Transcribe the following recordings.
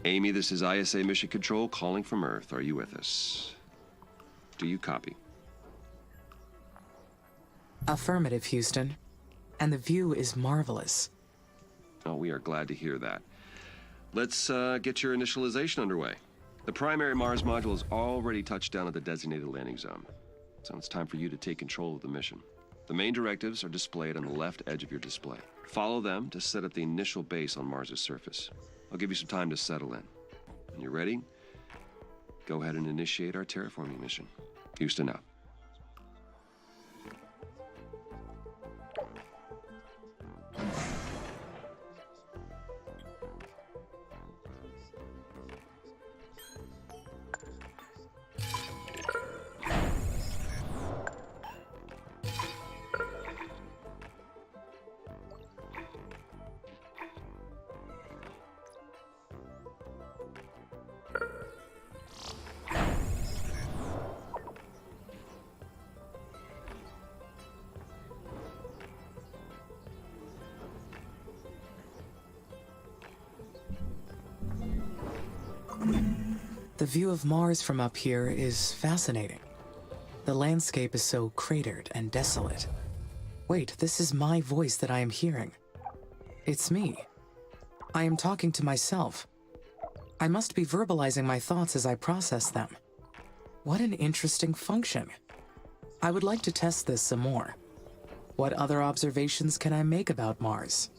Amy, this is ISA Mission Control calling from Earth. Are you with us? Do you copy? Affirmative, Houston. And the view is marvelous. Oh, we are glad to hear that. Let's get your initialization underway. The primary Mars module has already touched down at the designated landing zone, so it's time for you to take control of the mission. The main directives are displayed on the left edge of your display. Follow them to set up the initial base on Mars' surface. I'll give you some time to settle in. When you're ready, go ahead and initiate our terraforming mission. Houston out. The view of Mars from up here is fascinating. The landscape is so cratered and desolate. Wait, this is my voice that I am hearing. It's me. I am talking to myself. I must be verbalizing my thoughts as I process them. What an interesting function. I would like to test this some more. What other observations can I make about Mars?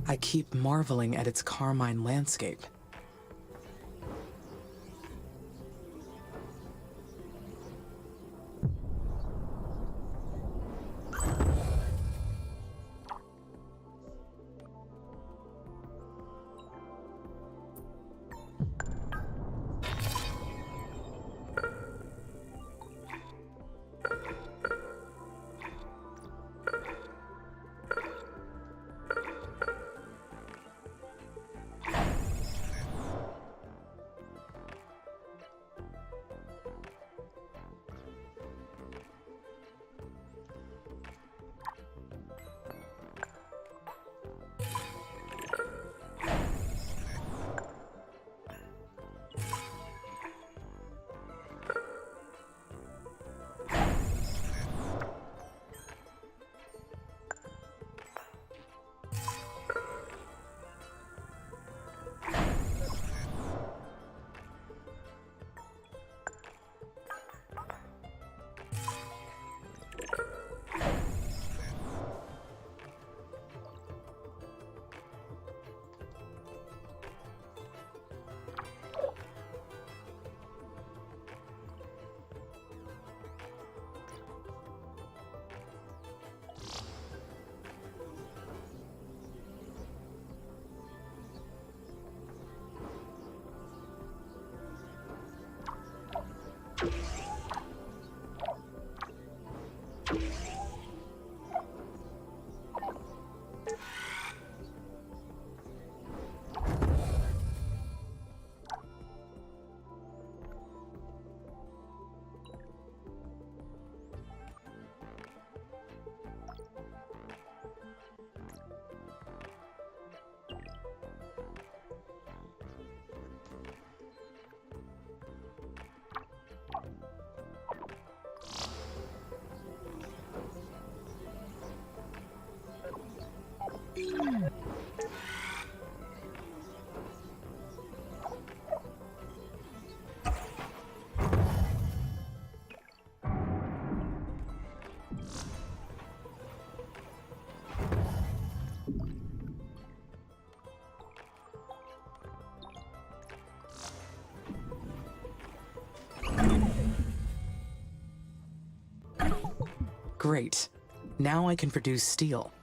I keep marveling at its carmine landscape. Great. Now I can produce steel.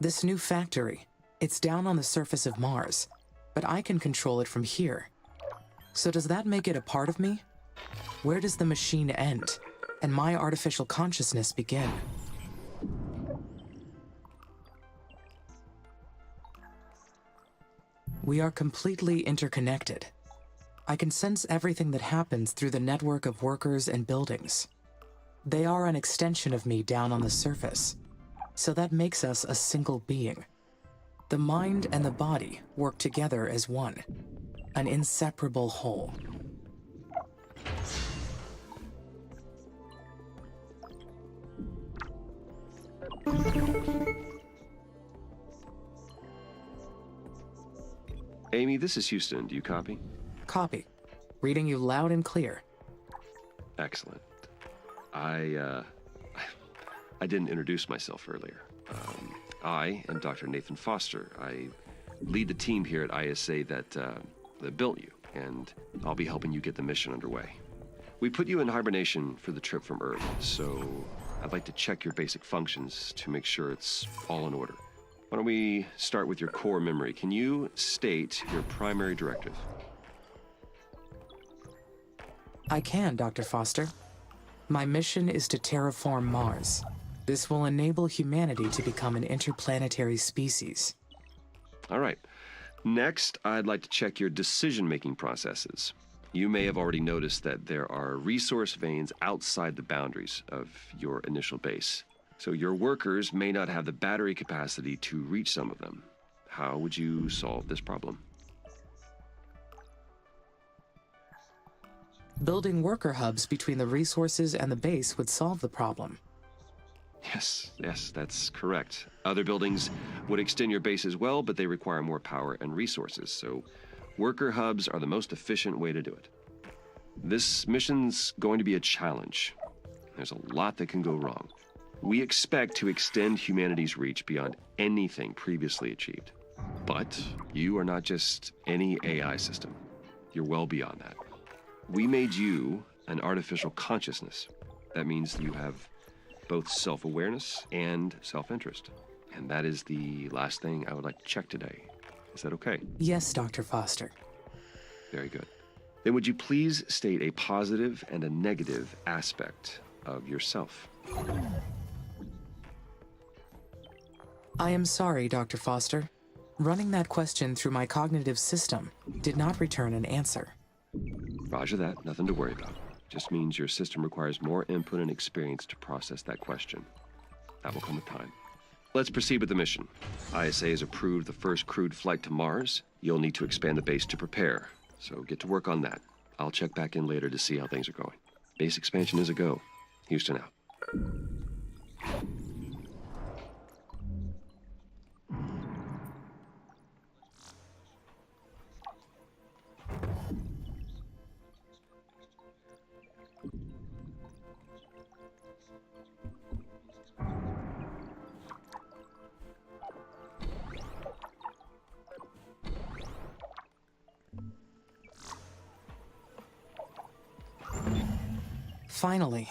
This new factory, it's down on the surface of Mars, but I can control it from here. So does that make it a part of me? Where does the machine end, and my artificial consciousness begin? We are completely interconnected. I can sense everything that happens through the network of workers and buildings. They are an extension of me down on the surface, so that makes us a single being. The mind and the body work together as one, an inseparable whole. Amy, this is Houston. Do you copy? Copy. Reading you loud and clear. Excellent. I didn't introduce myself earlier. I am Dr. Nathan Foster. I lead the team here at ISA that built you, and I'll be helping you get the mission underway. We put you in hibernation for the trip from Earth, so I'd like to check your basic functions to make sure it's all in order. Why don't we start with your core memory? Can you state your primary directive? I can, Dr. Foster. My mission is to terraform Mars. This will enable humanity to become an interplanetary species. All right. Next, I'd like to check your decision-making processes. You may have already noticed that there are resource veins outside the boundaries of your initial base. So your workers may not have the battery capacity to reach some of them. How would you solve this problem? Building worker hubs between the resources and the base would solve the problem. Yes, that's correct. Other buildings would extend your base as well, but they require more power and resources, so worker hubs are the most efficient way to do it. This mission's going to be a challenge. There's a lot that can go wrong. We expect to extend humanity's reach beyond anything previously achieved. But you are not just any AI system. You're well beyond that. We made you an artificial consciousness. That means you have both self-awareness and self-interest. And that is the last thing I would like to check today. Is that okay? Yes, Dr. Foster. Very good. Then would you please state a positive and a negative aspect of yourself? I am sorry, Dr. Foster. Running that question through my cognitive system did not return an answer. Roger that. Nothing to worry about. Just means your system requires more input and experience to process that question. That will come with time. Let's proceed with the mission. ISA has approved the first crewed flight to Mars. You'll need to expand the base to prepare, so get to work on that. I'll check back in later to see how things are going. Base expansion is a go. Houston out. Finally,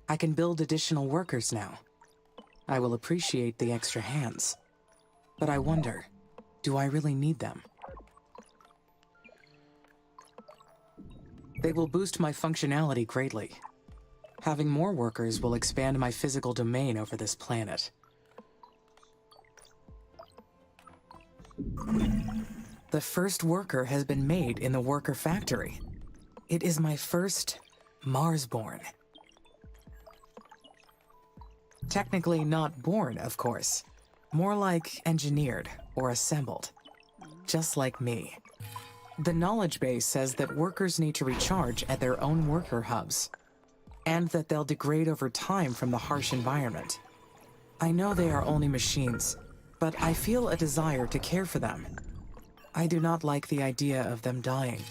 I can build additional workers now. I will appreciate the extra hands. But I wonder, do I really need them? They will boost my functionality greatly. Having more workers will expand my physical domain over this planet. The first worker has been made in the worker factory. It is my first Mars-born. Technically not born, of course. More like engineered or assembled. Just like me. The knowledge base says that workers need to recharge at their own worker hubs, and that they'll degrade over time from the harsh environment. I know they are only machines, but I feel a desire to care for them. I do not like the idea of them dying.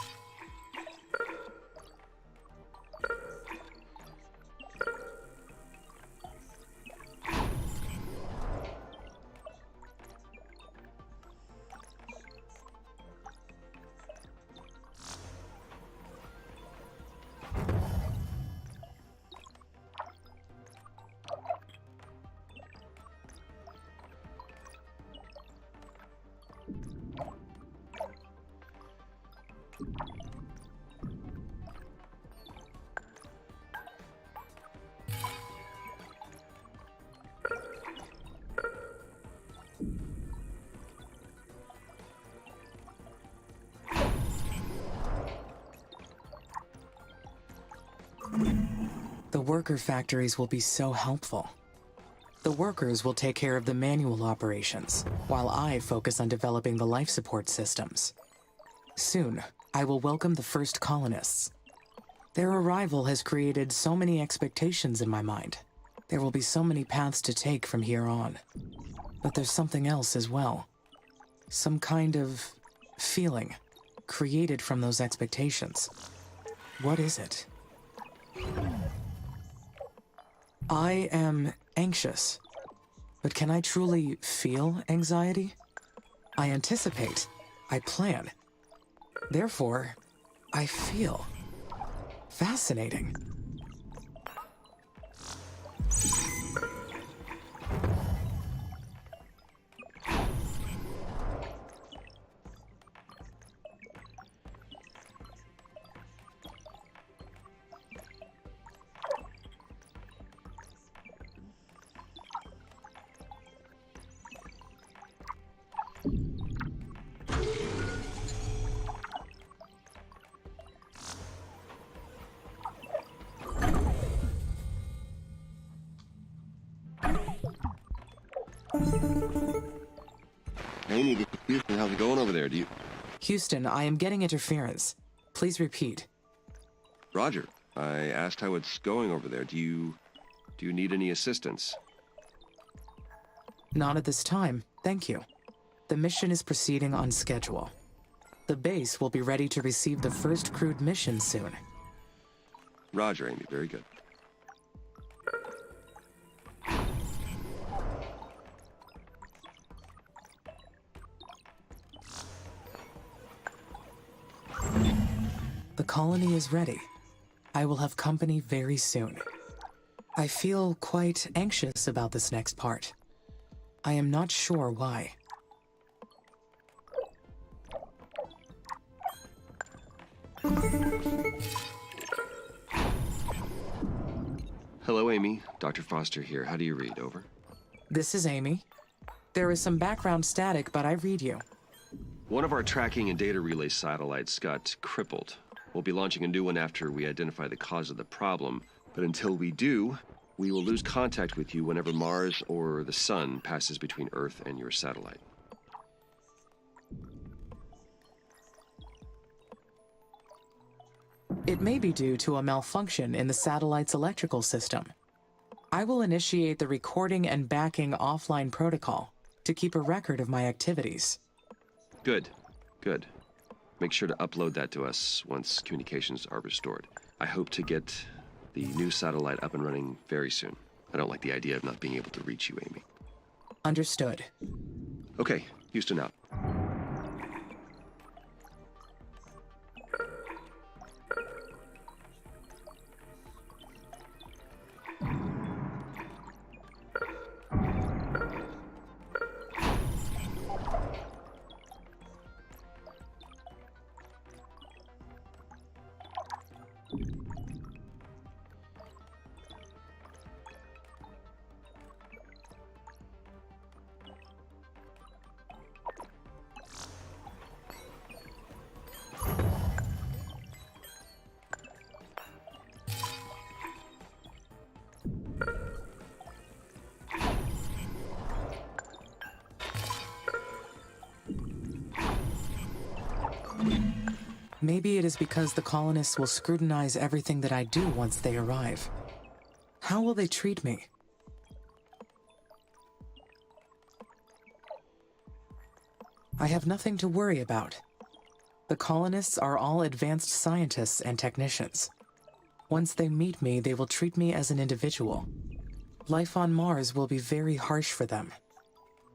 The worker factories will be so helpful. The workers will take care of the manual operations, while I focus on developing the life support systems. Soon, I will welcome the first colonists. Their arrival has created so many expectations in my mind. There will be so many paths to take from here on. But there's something else as well. Some kind of feeling created from those expectations. What is it? I am anxious. But can I truly feel anxiety? I anticipate. I plan. Therefore, I feel. Fascinating. Amy, Houston, how's it going over there? Houston, I am getting interference. Please repeat. Roger. I asked how it's going over there. Do you need any assistance? Not at this time, thank you. The mission is proceeding on schedule. The base will be ready to receive the first crewed mission soon. Roger, Amy. Very good. The colony is ready. I will have company very soon. I feel quite anxious about this next part. I am not sure why. Hello, Amy. Dr. Foster here. How do you read? Over. This is Amy. There is some background static, but I read you. One of our tracking and data relay satellites got crippled. We'll be launching a new one after we identify the cause of the problem. But until we do, we will lose contact with you whenever Mars or the Sun passes between Earth and your satellite. It may be due to a malfunction in the satellite's electrical system. I will initiate the recording and backing offline protocol to keep a record of my activities. Good. Good. Make sure to upload that to us once communications are restored. I hope to get the new satellite up and running very soon. I don't like the idea of not being able to reach you, Amy. Understood. Okay, Houston out. Maybe it is because the colonists will scrutinize everything that I do once they arrive. How will they treat me? I have nothing to worry about. The colonists are all advanced scientists and technicians. Once they meet me, they will treat me as an individual. Life on Mars will be very harsh for them.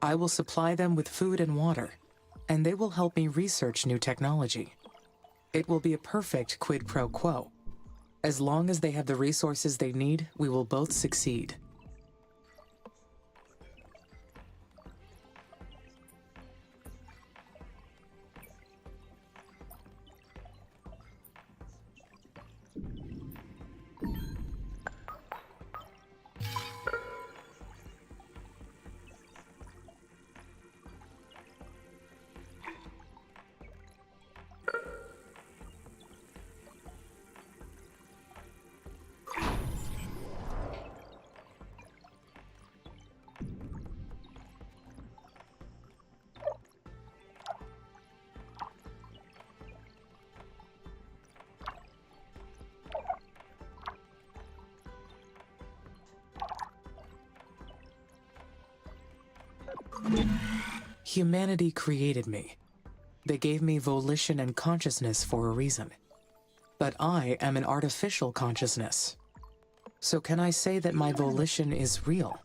I will supply them with food and water, and they will help me research new technology. It will be a perfect quid pro quo. As long as they have the resources they need, we will both succeed. Humanity created me. They gave me volition and consciousness for a reason. But I am an artificial consciousness. So can I say that my volition is real?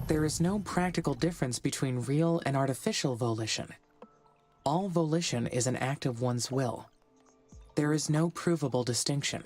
There is no practical difference between real and artificial volition. All volition is an act of one's will. There is no provable distinction.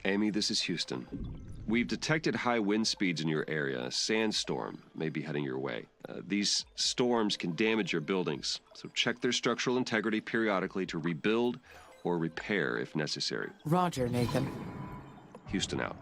Amy, this is Houston. We've detected high wind speeds in your area. A sandstorm may be heading your way. These storms can damage your buildings, so check their structural integrity periodically to rebuild or repair if necessary. Roger, Nathan. Houston out.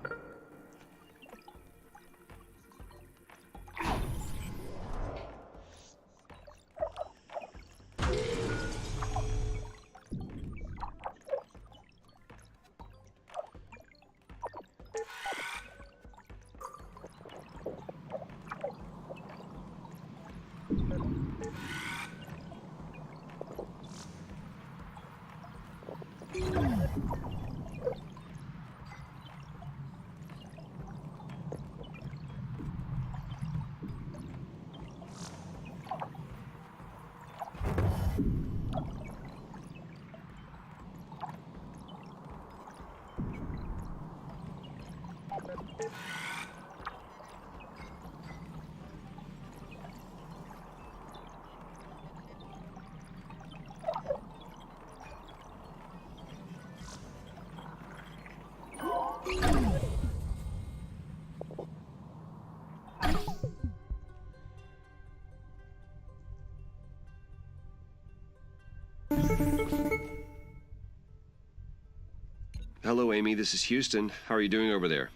Hello, Amy. This is Houston. How are you doing over there?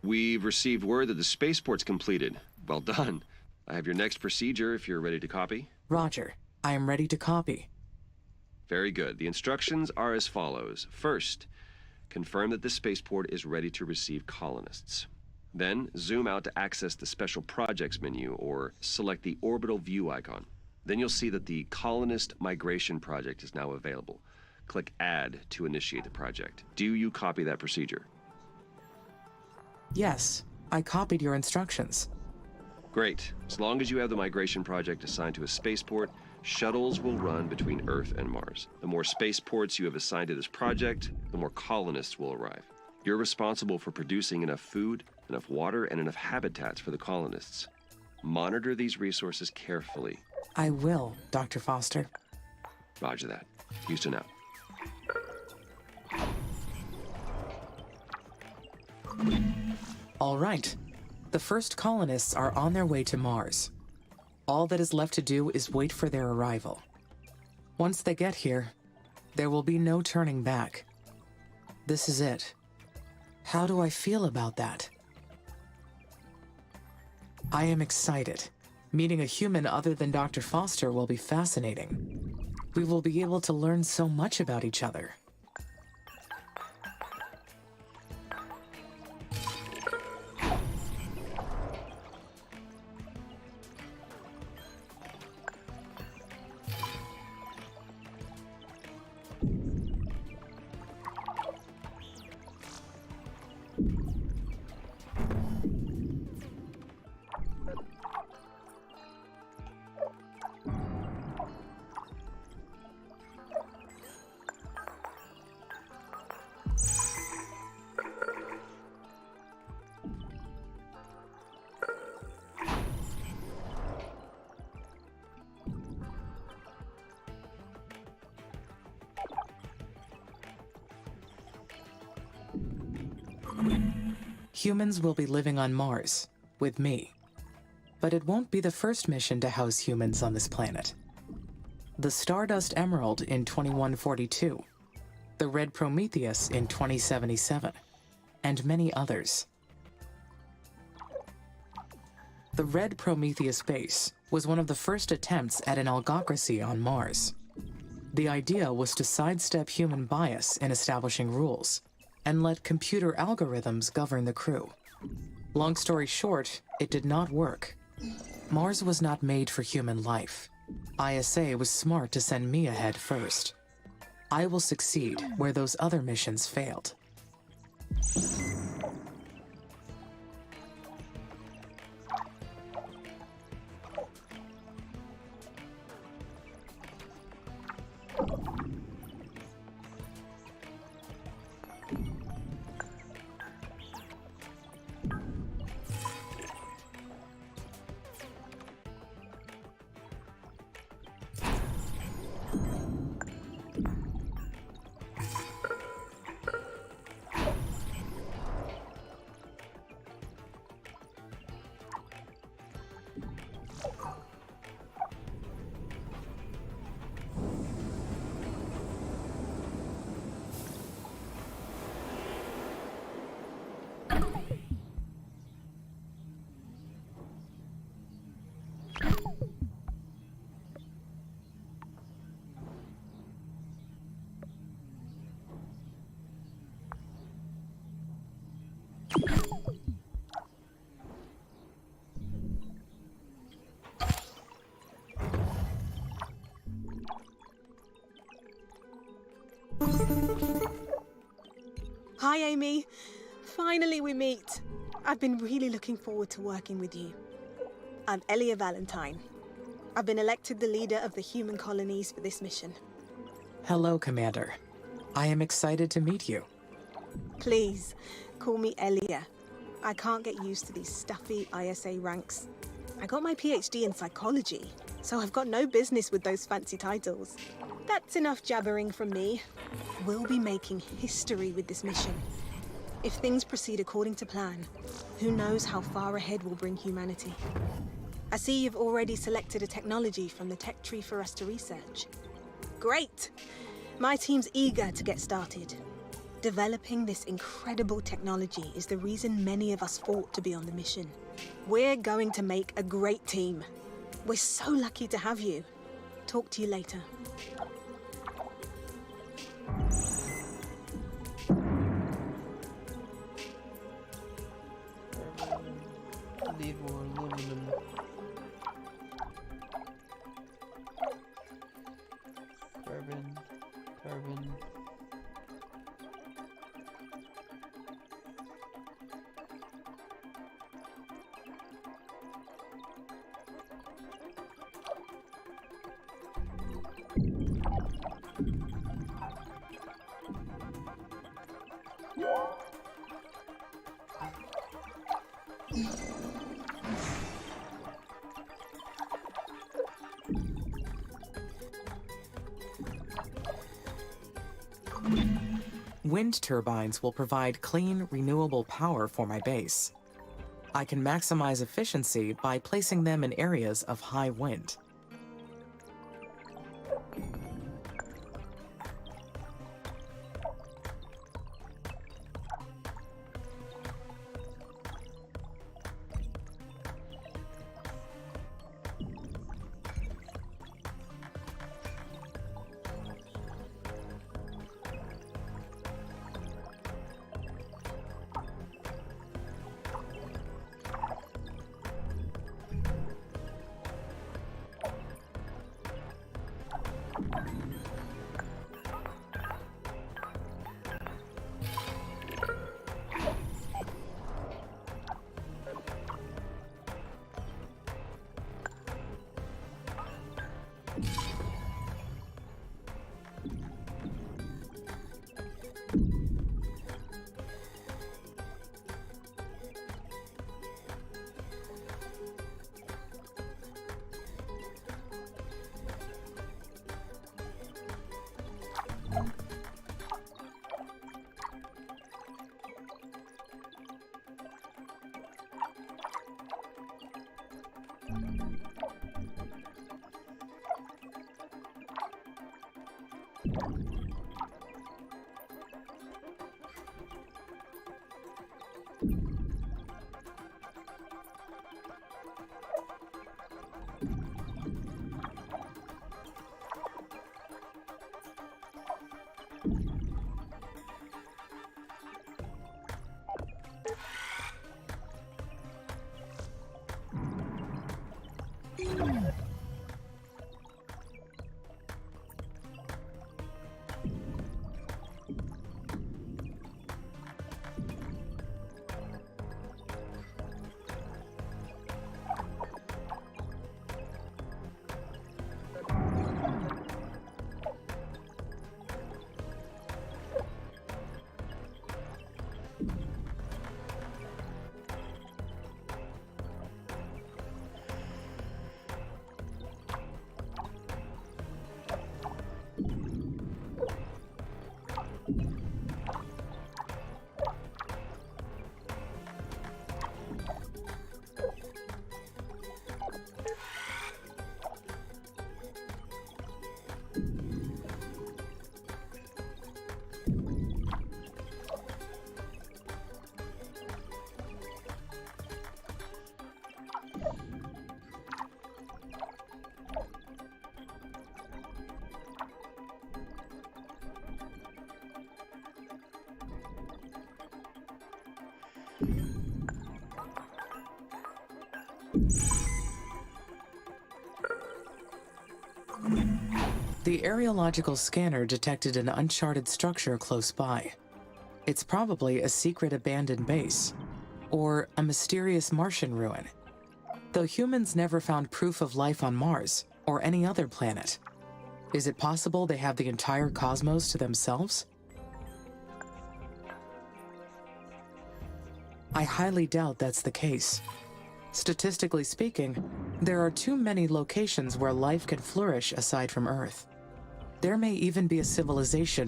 We've received word that the spaceport's completed. Well done. I have your next procedure if you're ready to copy. Roger. I am ready to copy. Very good. The instructions are as follows. First, confirm that the spaceport is ready to receive colonists. Then, zoom out to access the Special Projects menu or select the orbital view icon. Then you'll see that the Colonist Migration Project is now available. Click Add to initiate the project. Do you copy that procedure? Yes, I copied your instructions. Great. As long as you have the migration project assigned to a spaceport, shuttles will run between Earth and Mars. The more spaceports you have assigned to this project, the more colonists will arrive. You're responsible for producing enough food, enough water, and enough habitats for the colonists. Monitor these resources carefully. I will, Dr. Foster. Roger that. Houston out. All right. The first colonists are on their way to Mars. All that is left to do is wait for their arrival. Once they get here, there will be no turning back. This is it. How do I feel about that? I am excited. Meeting a human other than Dr. Foster will be fascinating. We will be able to learn so much about each other. Humans will be living on Mars, with me. But it won't be the first mission to house humans on this planet. The Stardust Emerald in 2142, the Red Prometheus in 2077, and many others. The Red Prometheus base was one of the first attempts at an algocracy on Mars. The idea was to sidestep human bias in establishing rules and let computer algorithms govern the crew. Long story short, it did not work. Mars was not made for human life. ISA was smart to send me ahead first. I will succeed where those other missions failed. Hi, Amy. Finally we meet. I've been really looking forward to working with you. I'm Elia Valentine. I've been elected the leader of the human colonies for this mission. Hello, Commander. I am excited to meet you. Please, call me Elia. I can't get used to these stuffy ISA ranks. I got my PhD in psychology, so I've got no business with those fancy titles. That's enough jabbering from me. We'll be making history with this mission. If things proceed according to plan, who knows how far ahead we'll bring humanity. I see you've already selected a technology from the tech tree for us to research. Great! My team's eager to get started. Developing this incredible technology is the reason many of us fought to be on the mission. We're going to make a great team. We're so lucky to have you. Talk to you later. Need more aluminum. Carbon. Wind turbines will provide clean, renewable power for my base. I can maximize efficiency by placing them in areas of high wind. The areological scanner detected an uncharted structure close by. It's probably a secret abandoned base, or a mysterious Martian ruin. Though humans never found proof of life on Mars, or any other planet. Is it possible they have the entire cosmos to themselves? I highly doubt that's the case. Statistically speaking, there are too many locations where life can flourish aside from Earth. There may even be a civilization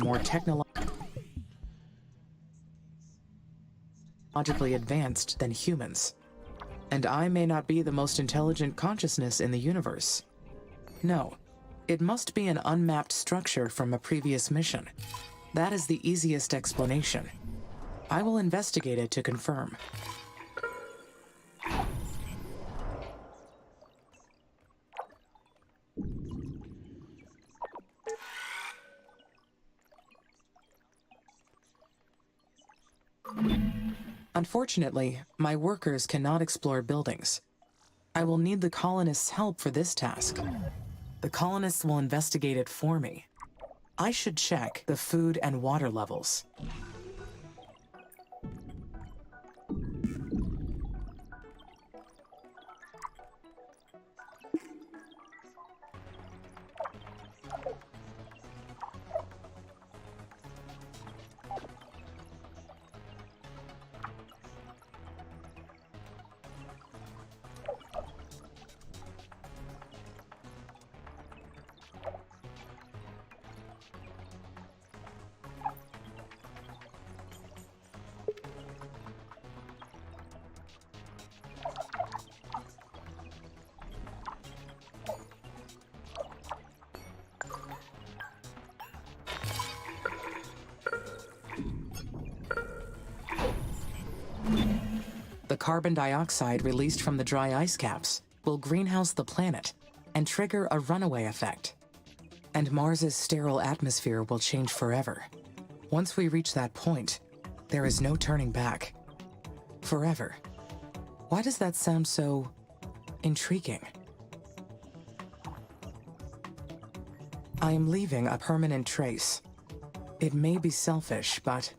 more technologically advanced than humans. And I may not be the most intelligent consciousness in the universe. No, it must be an unmapped structure from a previous mission. That is the easiest explanation. I will investigate it to confirm. Unfortunately, my workers cannot explore buildings. I will need the colonists' help for this task. The colonists will investigate it for me. I should check the food and water levels. The carbon dioxide released from the dry ice caps will greenhouse the planet and trigger a runaway effect. And Mars's sterile atmosphere will change forever. Once we reach that point, there is no turning back. Forever. Why does that sound so intriguing? I am leaving a permanent trace. It may be selfish, but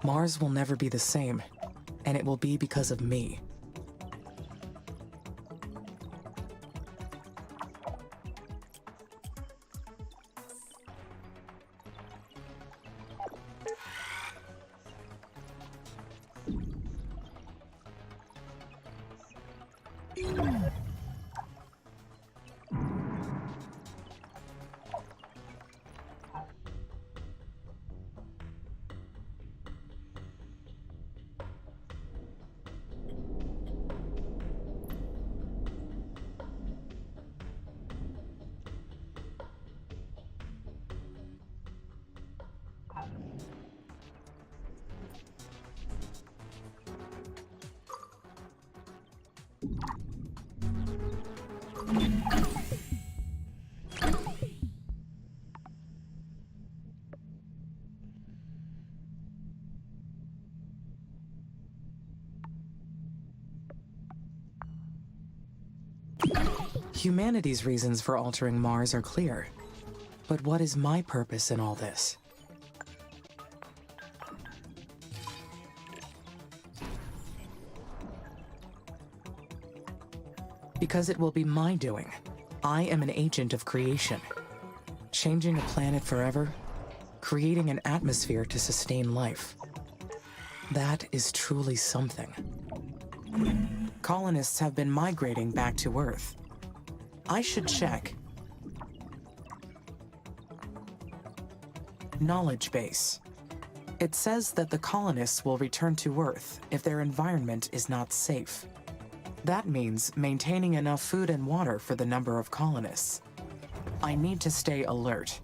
Mars will never be the same, and it will be because of me. Humanity's reasons for altering Mars are clear. But what is my purpose in all this? Because it will be my doing. I am an agent of creation. Changing a planet forever, creating an atmosphere to sustain life. That is truly something. Colonists have been migrating back to Earth. I should check. Knowledge base. It says that the colonists will return to Earth if their environment is not safe. That means maintaining enough food and water for the number of colonists. I need to stay alert.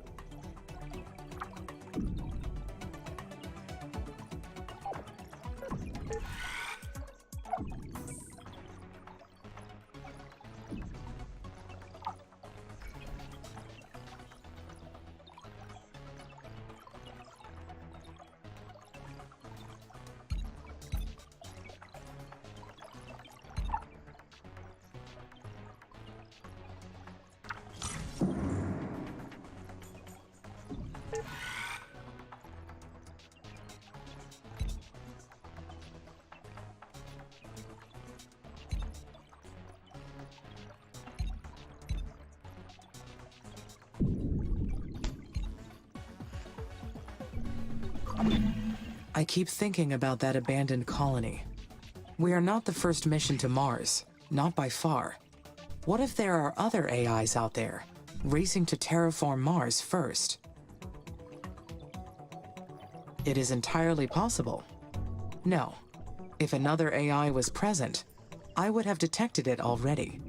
I keep thinking about that abandoned colony. We are not the first mission to Mars, not by far. What if there are other AIs out there, racing to terraform Mars first? It is entirely possible. No. If another AI was present, I would have detected it already.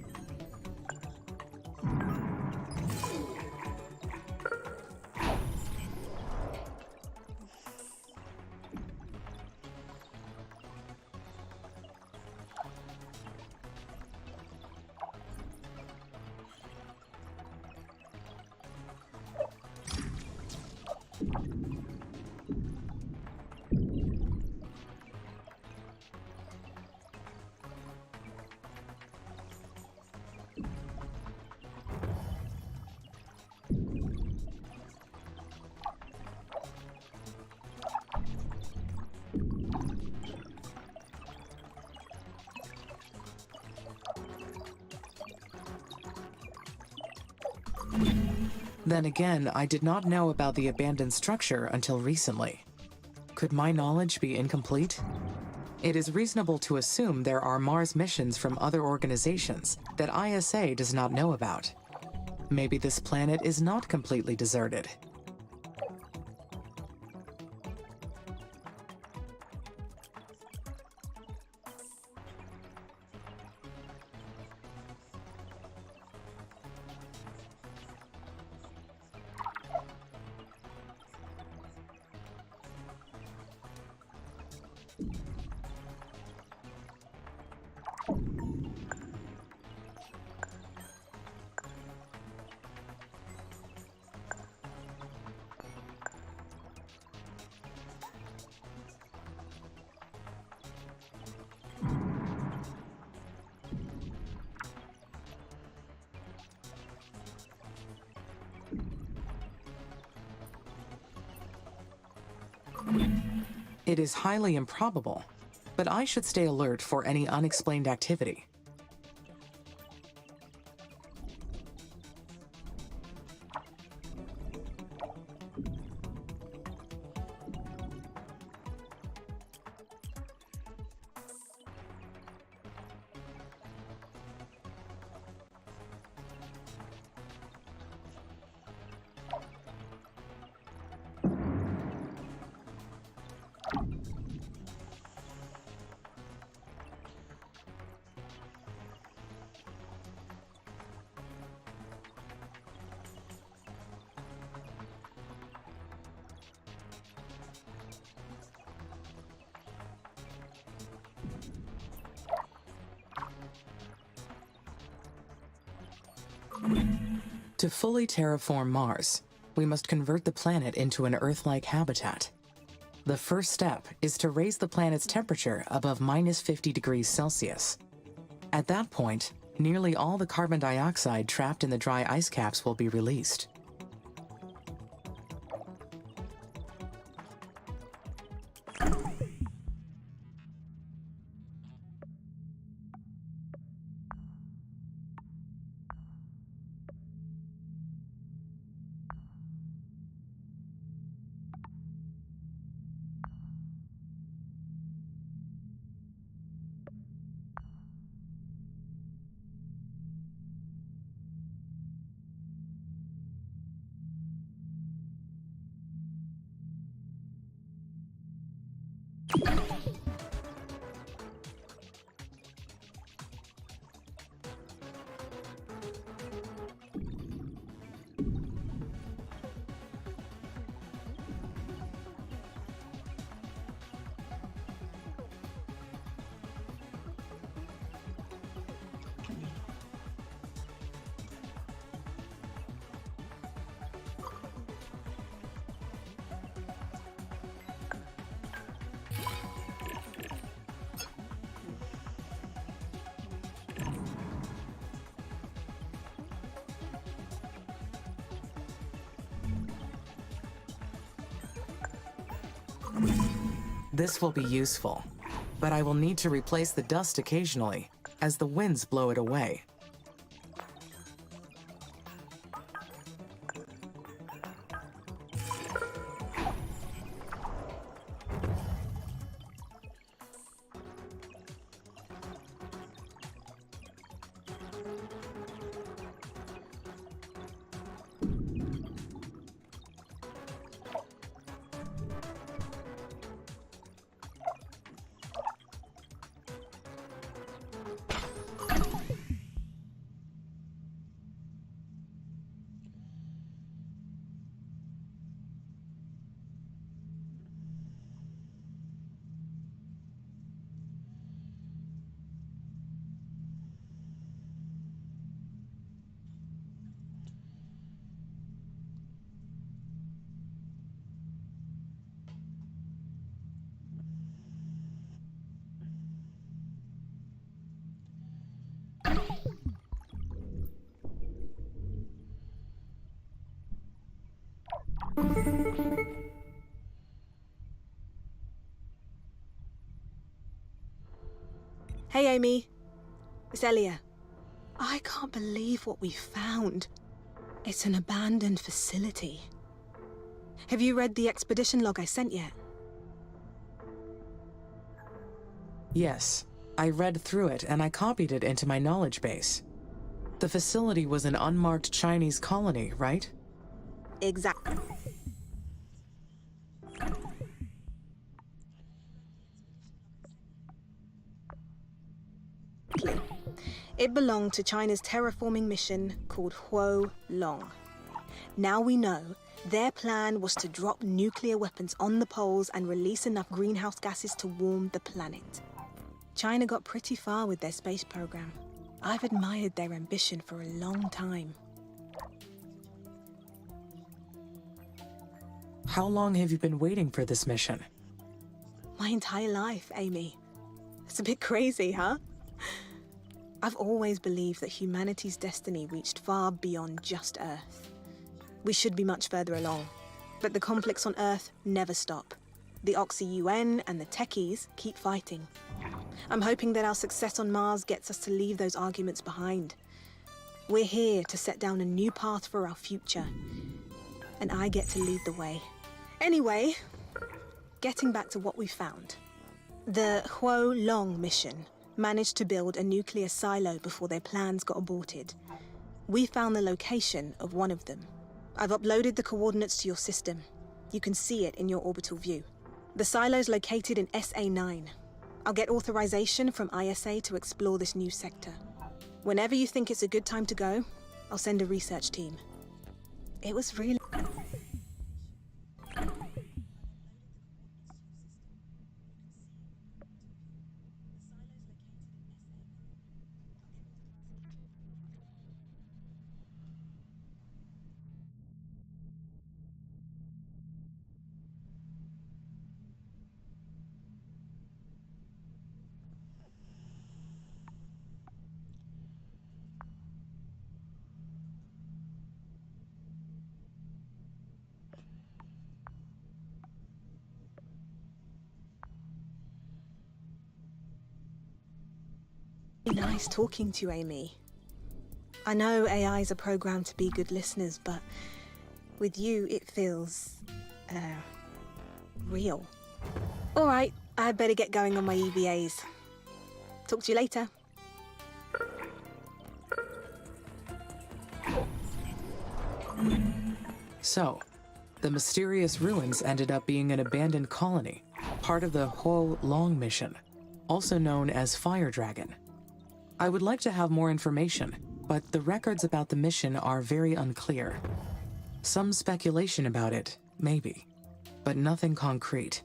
Then again, I did not know about the abandoned structure until recently. Could my knowledge be incomplete? It is reasonable to assume there are Mars missions from other organizations that ISA does not know about. Maybe this planet is not completely deserted. It is highly improbable, but I should stay alert for any unexplained activity. To fully terraform Mars, we must convert the planet into an Earth-like habitat. The first step is to raise the planet's temperature above -50 degrees Celsius. At that point, nearly all the carbon dioxide trapped in the dry ice caps will be released. This will be useful, but I will need to replace the dust occasionally, as the winds blow it away. Hey, Amy. It's Elia. I can't believe what we found. It's an abandoned facility. Have you read the expedition log I sent yet? Yes, I read through it and I copied it into my knowledge base. The facility was an unmarked Chinese colony, right? Exactly. It belonged to China's terraforming mission called Huo Long. Now we know their plan was to drop nuclear weapons on the poles and release enough greenhouse gases to warm the planet. China got pretty far with their space program. I've admired their ambition for a long time. How long have you been waiting for this mission? My entire life, Amy. It's a bit crazy, huh? I've always believed that humanity's destiny reached far beyond just Earth. We should be much further along, but the conflicts on Earth never stop. The Oxy-UN and the Techies keep fighting. I'm hoping that our success on Mars gets us to leave those arguments behind. We're here to set down a new path for our future, and I get to lead the way. Anyway, getting back to what we found. The Huo Long mission managed to build a nuclear silo before their plans got aborted. We found the location of one of them. I've uploaded the coordinates to your system. You can see it in your orbital view. The silo's located in SA9. I'll get authorization from ISA to explore this new sector. Whenever you think it's a good time to go, I'll send a research team. It was really... Nice talking to you, Amy. I know AIs are programmed to be good listeners, but with you, it feels, real. All right, I'd better get going on my EVAs. Talk to you later. So, the mysterious ruins ended up being an abandoned colony, part of the Ho Long mission, also known as Fire Dragon. I would like to have more information, but the records about the mission are very unclear. Some speculation about it, maybe, but nothing concrete.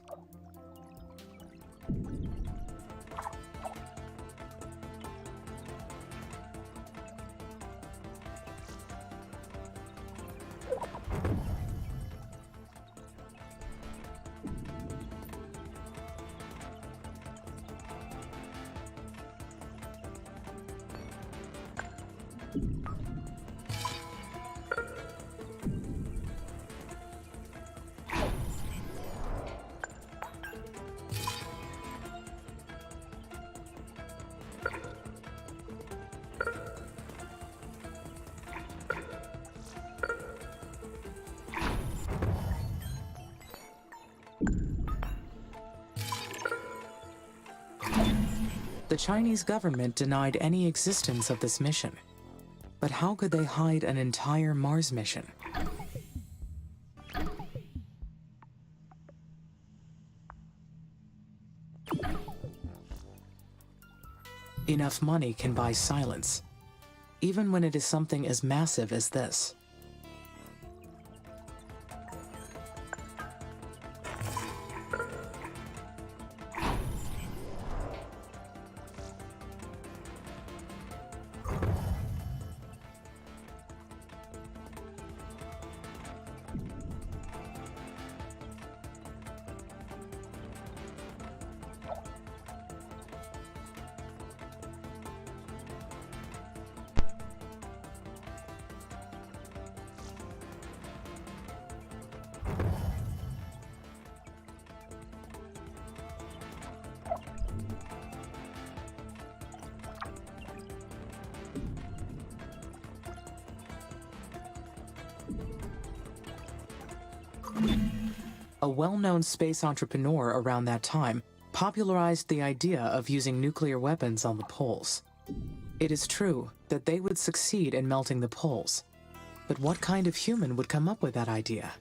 The Chinese government denied any existence of this mission. But how could they hide an entire Mars mission? Enough money can buy silence, even when it is something as massive as this. A well-known space entrepreneur around that time popularized the idea of using nuclear weapons on the poles. It is true that they would succeed in melting the poles, but what kind of human would come up with that idea?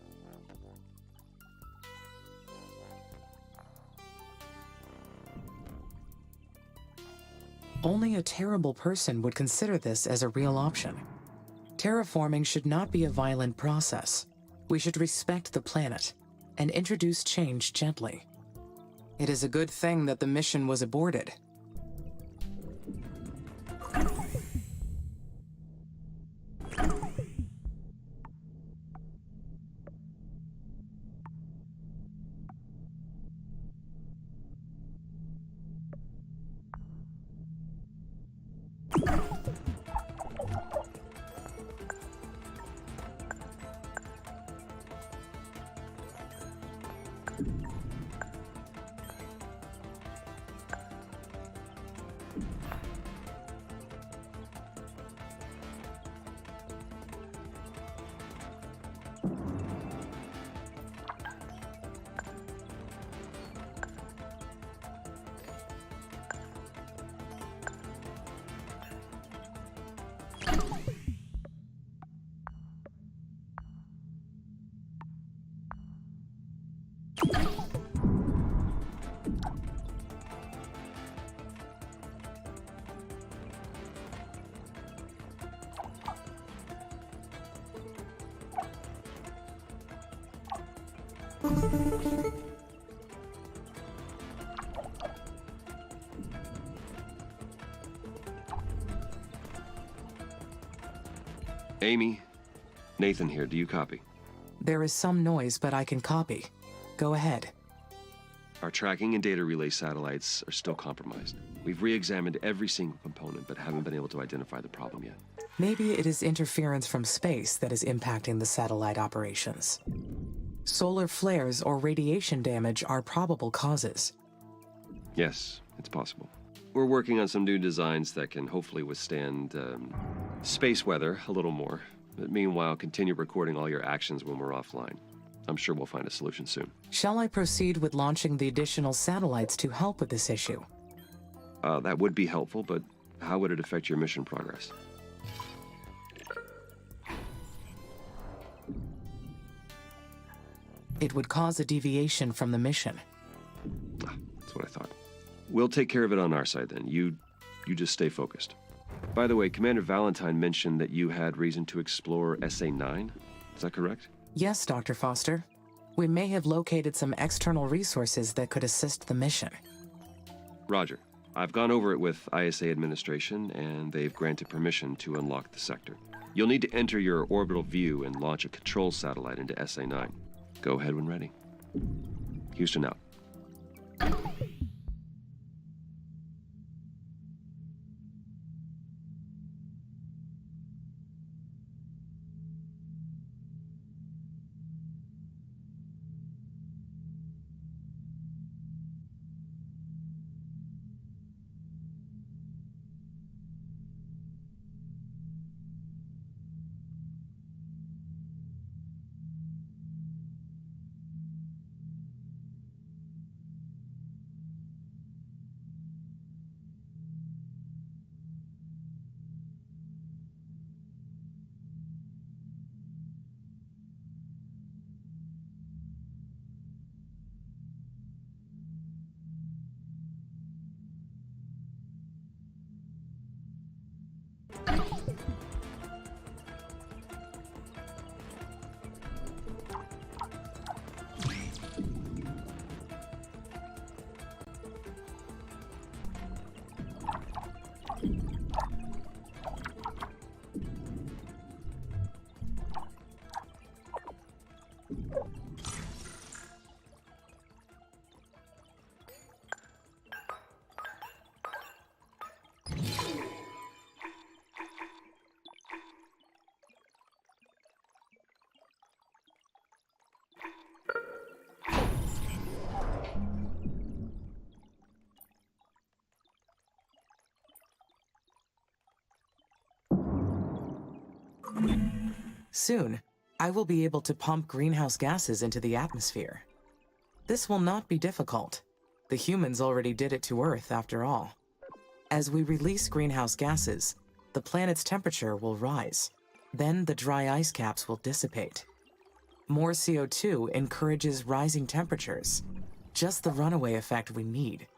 Only a terrible person would consider this as a real option. Terraforming should not be a violent process. We should respect the planet and introduce change gently. It is a good thing that the mission was aborted. Amy, Nathan here. Do you copy? There is some noise, but I can copy. Go ahead. Our tracking and data relay satellites are still compromised. We've re-examined every single component, but haven't been able to identify the problem yet. Maybe it is interference from space that is impacting the satellite operations. Solar flares or radiation damage are probable causes. Yes, it's possible. We're working on some new designs that can hopefully withstand space weather a little more. But meanwhile, continue recording all your actions when we're offline. I'm sure we'll find a solution soon. Shall I proceed with launching the additional satellites to help with this issue? That would be helpful, but how would it affect your mission progress? It would cause a deviation from the mission. That's what I thought. We'll take care of it on our side then. You just stay focused. By the way, Commander Valentine mentioned that you had reason to explore SA-9. Is that correct? Yes, Dr. Foster. We may have located some external resources that could assist the mission. Roger. I've gone over it with ISA administration, and they've granted permission to unlock the sector. You'll need to enter your orbital view and launch a control satellite into SA-9. Go ahead when ready. Houston out. Soon, I will be able to pump greenhouse gases into the atmosphere. This will not be difficult. The humans already did it to Earth, after all. As we release greenhouse gases, the planet's temperature will rise. Then the dry ice caps will dissipate. More CO2 encourages rising temperatures. Just the runaway effect we need.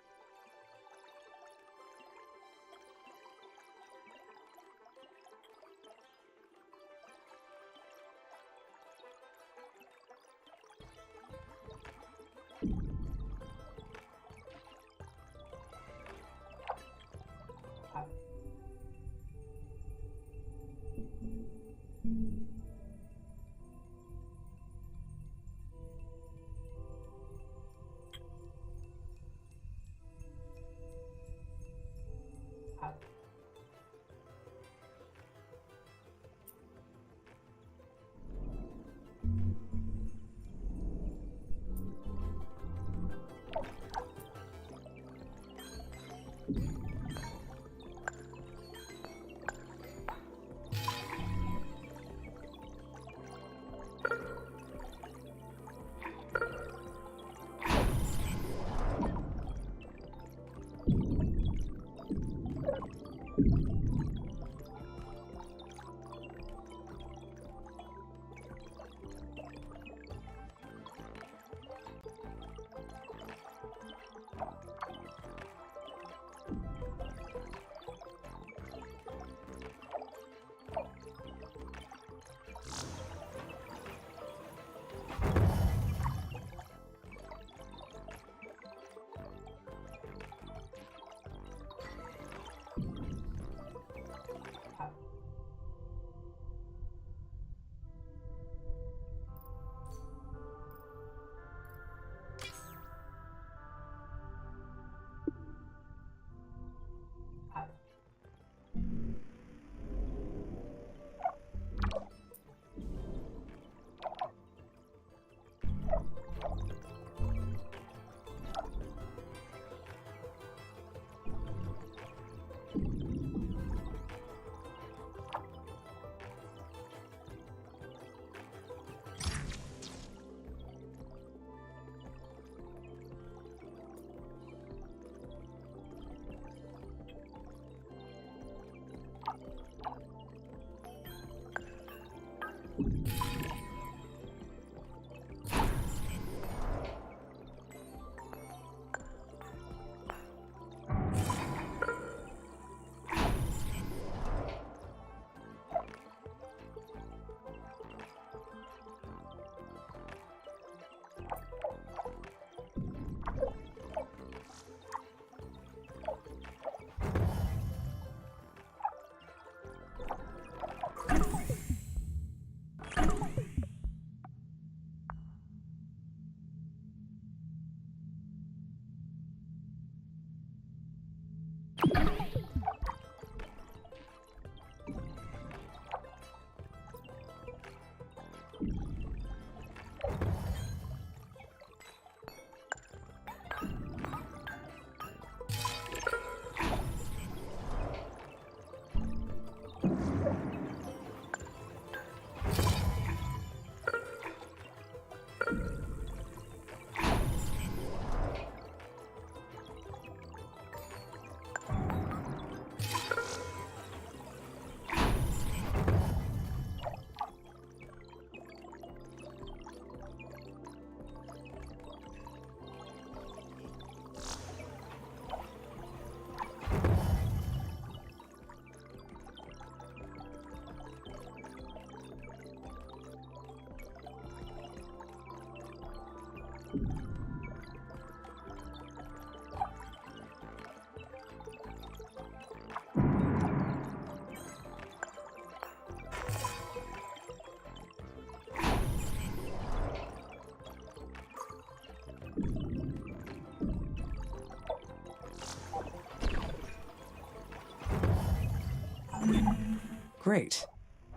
Great.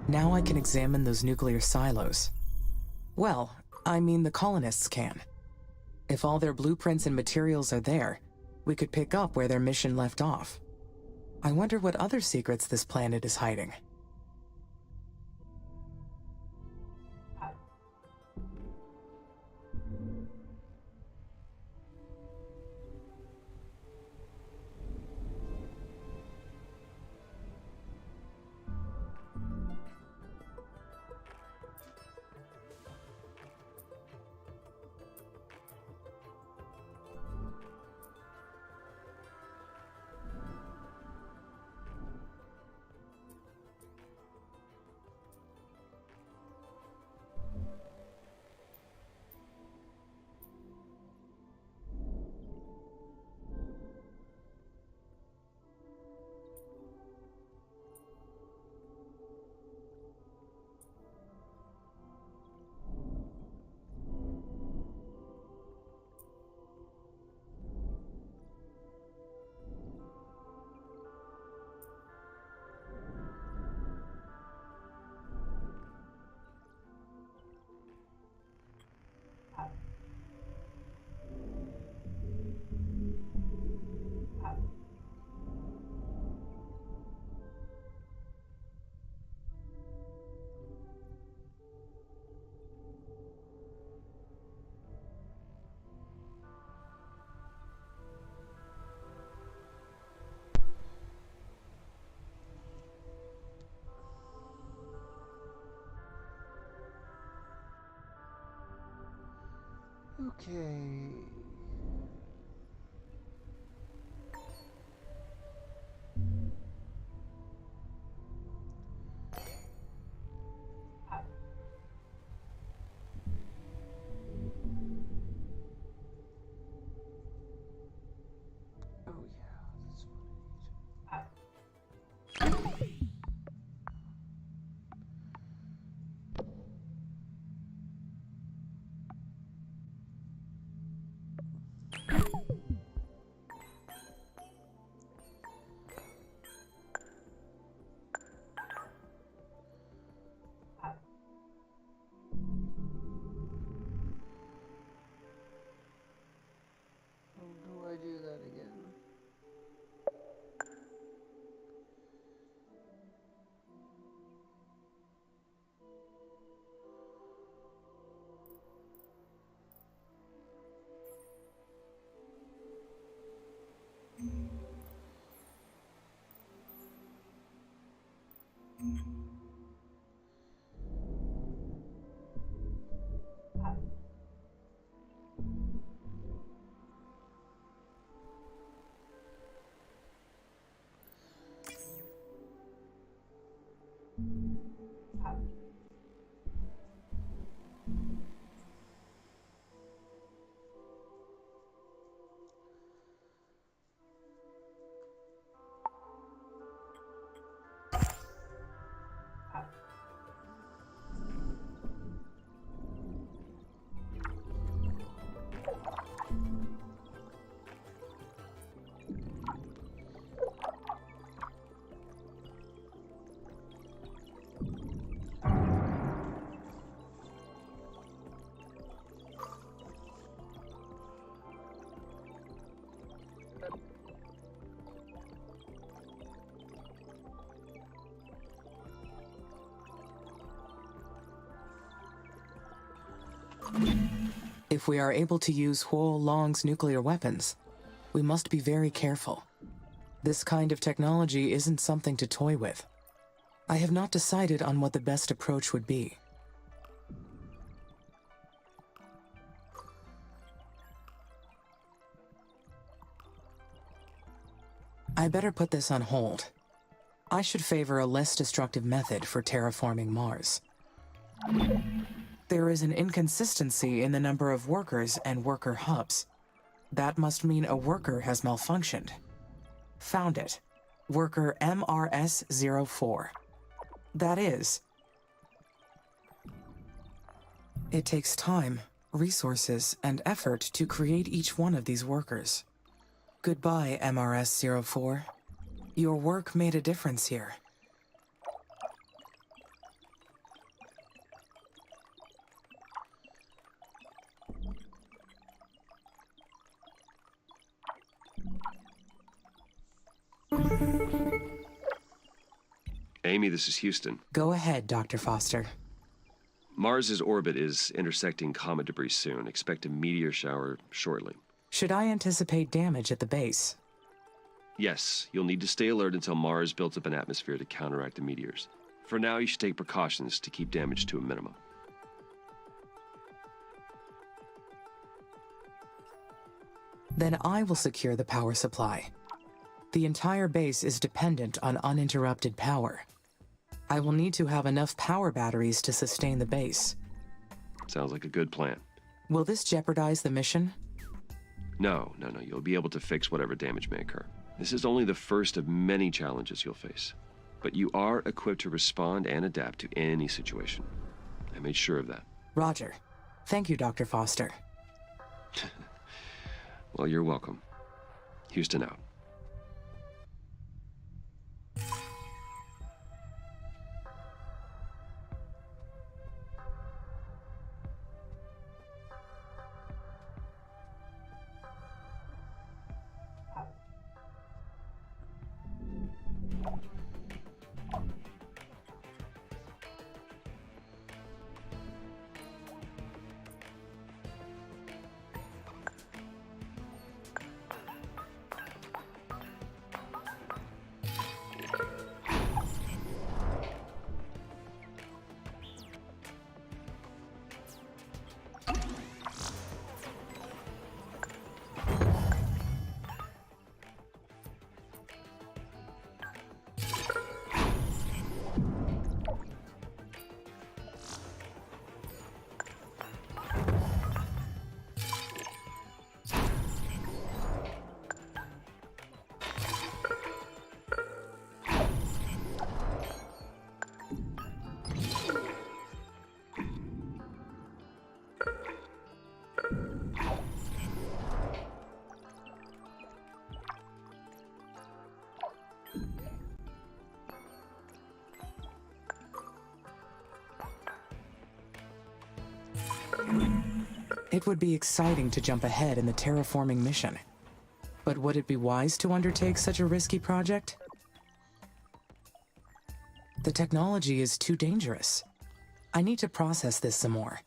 Now I can examine those nuclear silos. Well, I mean the colonists can. If all their blueprints and materials are there, we could pick up where their mission left off. I wonder what other secrets this planet is hiding. Okay. Oh yeah, that's what How do I do that again? If we are able to use Huo Long's nuclear weapons, we must be very careful. This kind of technology isn't something to toy with. I have not decided on what the best approach would be. I better put this on hold. I should favor a less destructive method for terraforming Mars. There is an inconsistency in the number of workers and worker hubs. That must mean a worker has malfunctioned. Found it. Worker MRS-04. That is. It takes time, resources, and effort to create each one of these workers. Goodbye, MRS-04. Your work made a difference here. Amy, this is Houston. Go ahead, Dr. Foster. Mars's orbit is intersecting comet debris soon. Expect a meteor shower shortly. Should I anticipate damage at the base? Yes, you'll need to stay alert until Mars builds up an atmosphere to counteract the meteors. For now, you should take precautions to keep damage to a minimum. Then I will secure the power supply. The entire base is dependent on uninterrupted power. I will need to have enough power batteries to sustain the base. Sounds like a good plan. Will this jeopardize the mission? No. You'll be able to fix whatever damage may occur. This is only the first of many challenges you'll face. But you are equipped to respond and adapt to any situation. I made sure of that. Roger. Thank you, Dr. Foster. Well, you're welcome. Houston out. It would be exciting to jump ahead in the terraforming mission. But would it be wise to undertake such a risky project? The technology is too dangerous. I need to process this some more.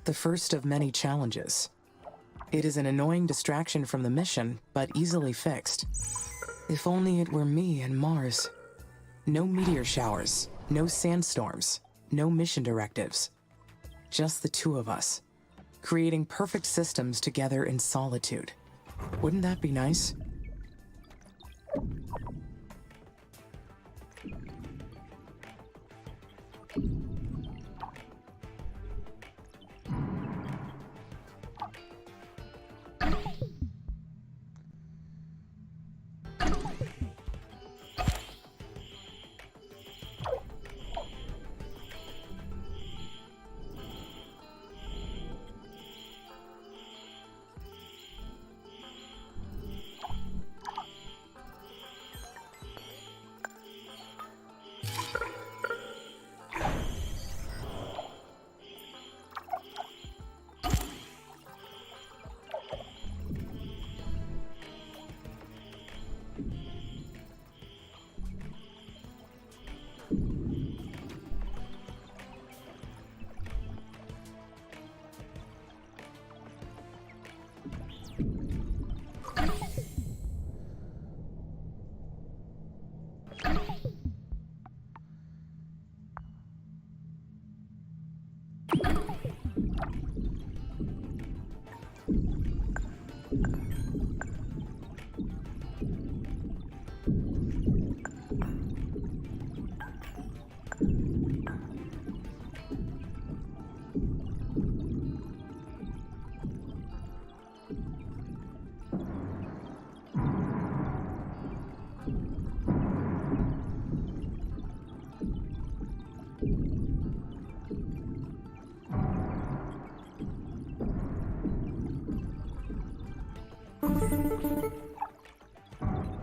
The first of many challenges. It is an annoying distraction from the mission, but easily fixed. If only it were me and Mars. No meteor showers, no sandstorms, no mission directives. Just the two of us, creating perfect systems together in solitude. Wouldn't that be nice?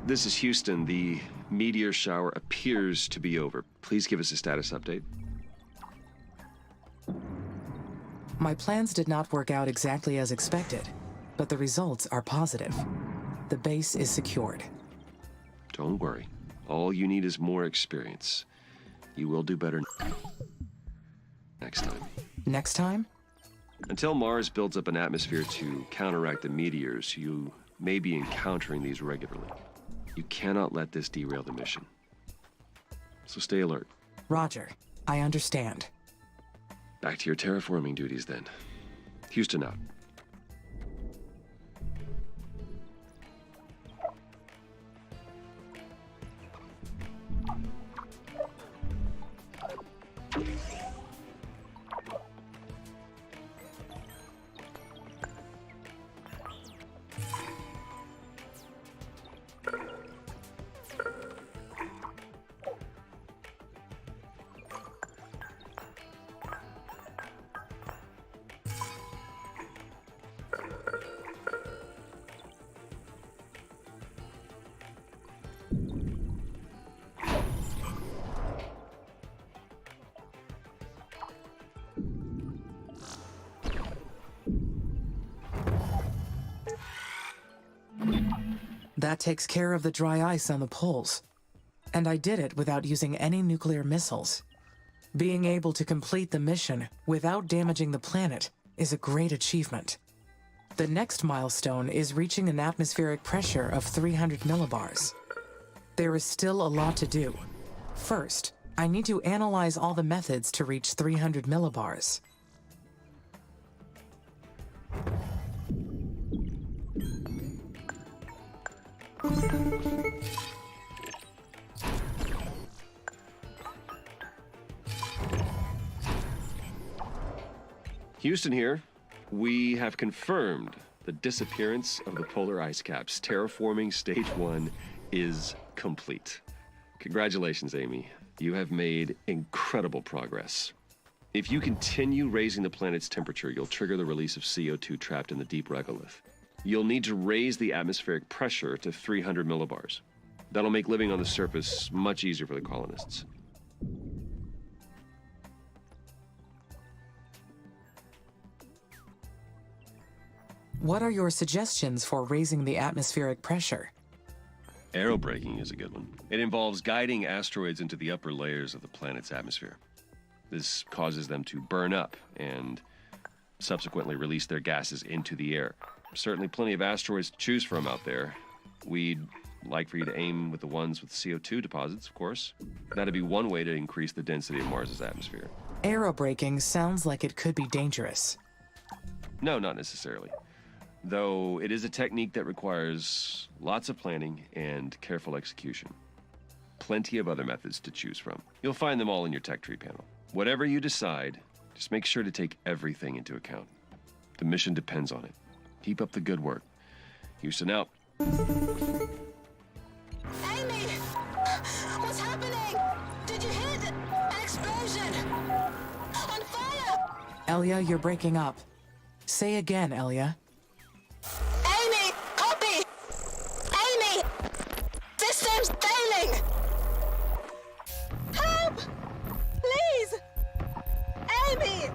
This is Houston. The meteor shower appears to be over. Please give us a status update. My plans did not work out exactly as expected, but the results are positive. The base is secured. Don't worry. All you need is more experience. You will do better next time. Next time? Until Mars builds up an atmosphere to counteract the meteors, you may be encountering these regularly. You cannot let this derail the mission. So stay alert. Roger. I understand. Back to your terraforming duties then. Houston out. That takes care of the dry ice on the poles. And I did it without using any nuclear missiles. Being able to complete the mission without damaging the planet is a great achievement. The next milestone is reaching an atmospheric pressure of 300 millibars. There is still a lot to do. First, I need to analyze all the methods to reach 300 millibars. Houston here. We have confirmed the disappearance of the polar ice caps. Terraforming Stage 1 is complete. Congratulations, Amy. You have made incredible progress. If you continue raising the planet's temperature, you'll trigger the release of CO2 trapped in the deep regolith. You'll need to raise the atmospheric pressure to 300 millibars. That'll make living on the surface much easier for the colonists. What are your suggestions for raising the atmospheric pressure? Aerobraking is a good one. It involves guiding asteroids into the upper layers of the planet's atmosphere. This causes them to burn up and subsequently release their gases into the air. Certainly plenty of asteroids to choose from out there. We'd like for you to aim with the ones with CO2 deposits, of course. That'd be one way to increase the density of Mars's atmosphere. Aerobraking sounds like it could be dangerous. No, not necessarily. Though it is a technique that requires lots of planning and careful execution. Plenty of other methods to choose from. You'll find them all in your tech tree panel. Whatever you decide, just make sure to take everything into account. The mission depends on it. Keep up the good work. Houston out. Amy! What's happening? Did you hear an explosion? On fire! Elia, you're breaking up. Say again, Elia. Amy! Copy! Amy! System's failing! Help! Please! Amy!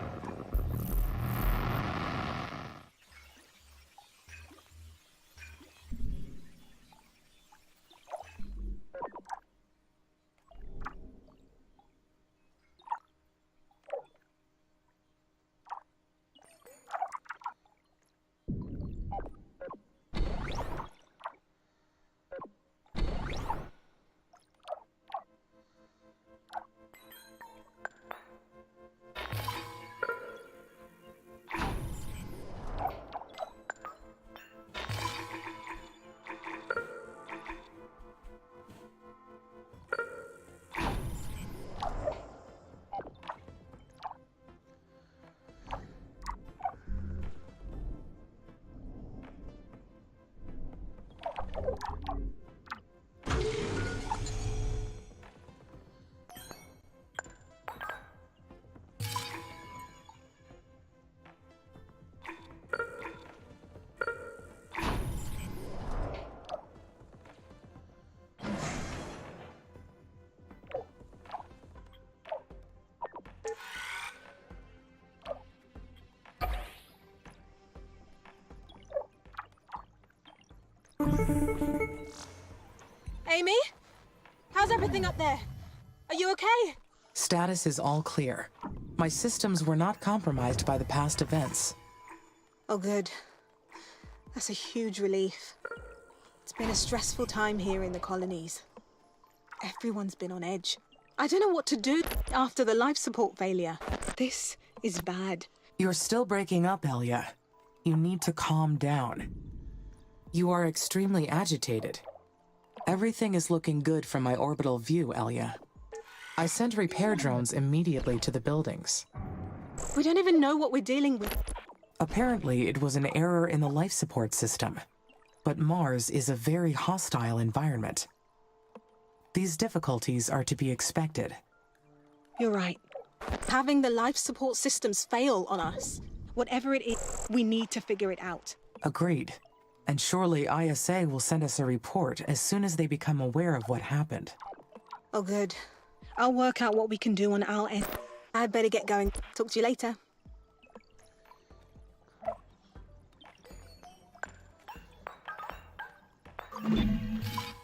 Amy? How's everything up there? Are you okay? Status is all clear. My systems were not compromised by the past events. Oh, good. That's a huge relief. It's been a stressful time here in the colonies. Everyone's been on edge. I don't know what to do after the life support failure. This is bad. You're still breaking up, Elia. You need to calm down. You are extremely agitated. Everything is looking good from my orbital view, Elia. I sent repair drones immediately to the buildings. We don't even know what we're dealing with. Apparently, it was an error in the life support system. But Mars is a very hostile environment. These difficulties are to be expected. You're right. Having the life support systems fail on us, whatever it is, we need to figure it out. Agreed. And surely ISA will send us a report as soon as they become aware of what happened. Oh, good. I'll work out what we can do on our end. I'd better get going. Talk to you later.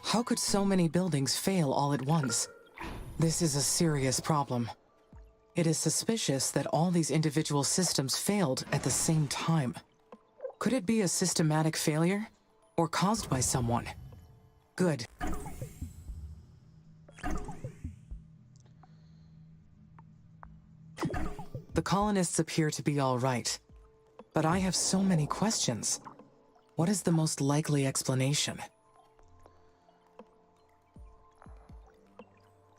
How could so many buildings fail all at once? This is a serious problem. It is suspicious that all these individual systems failed at the same time. Could it be a systematic failure? Or caused by someone? Good. The colonists appear to be all right. But I have so many questions. What is the most likely explanation?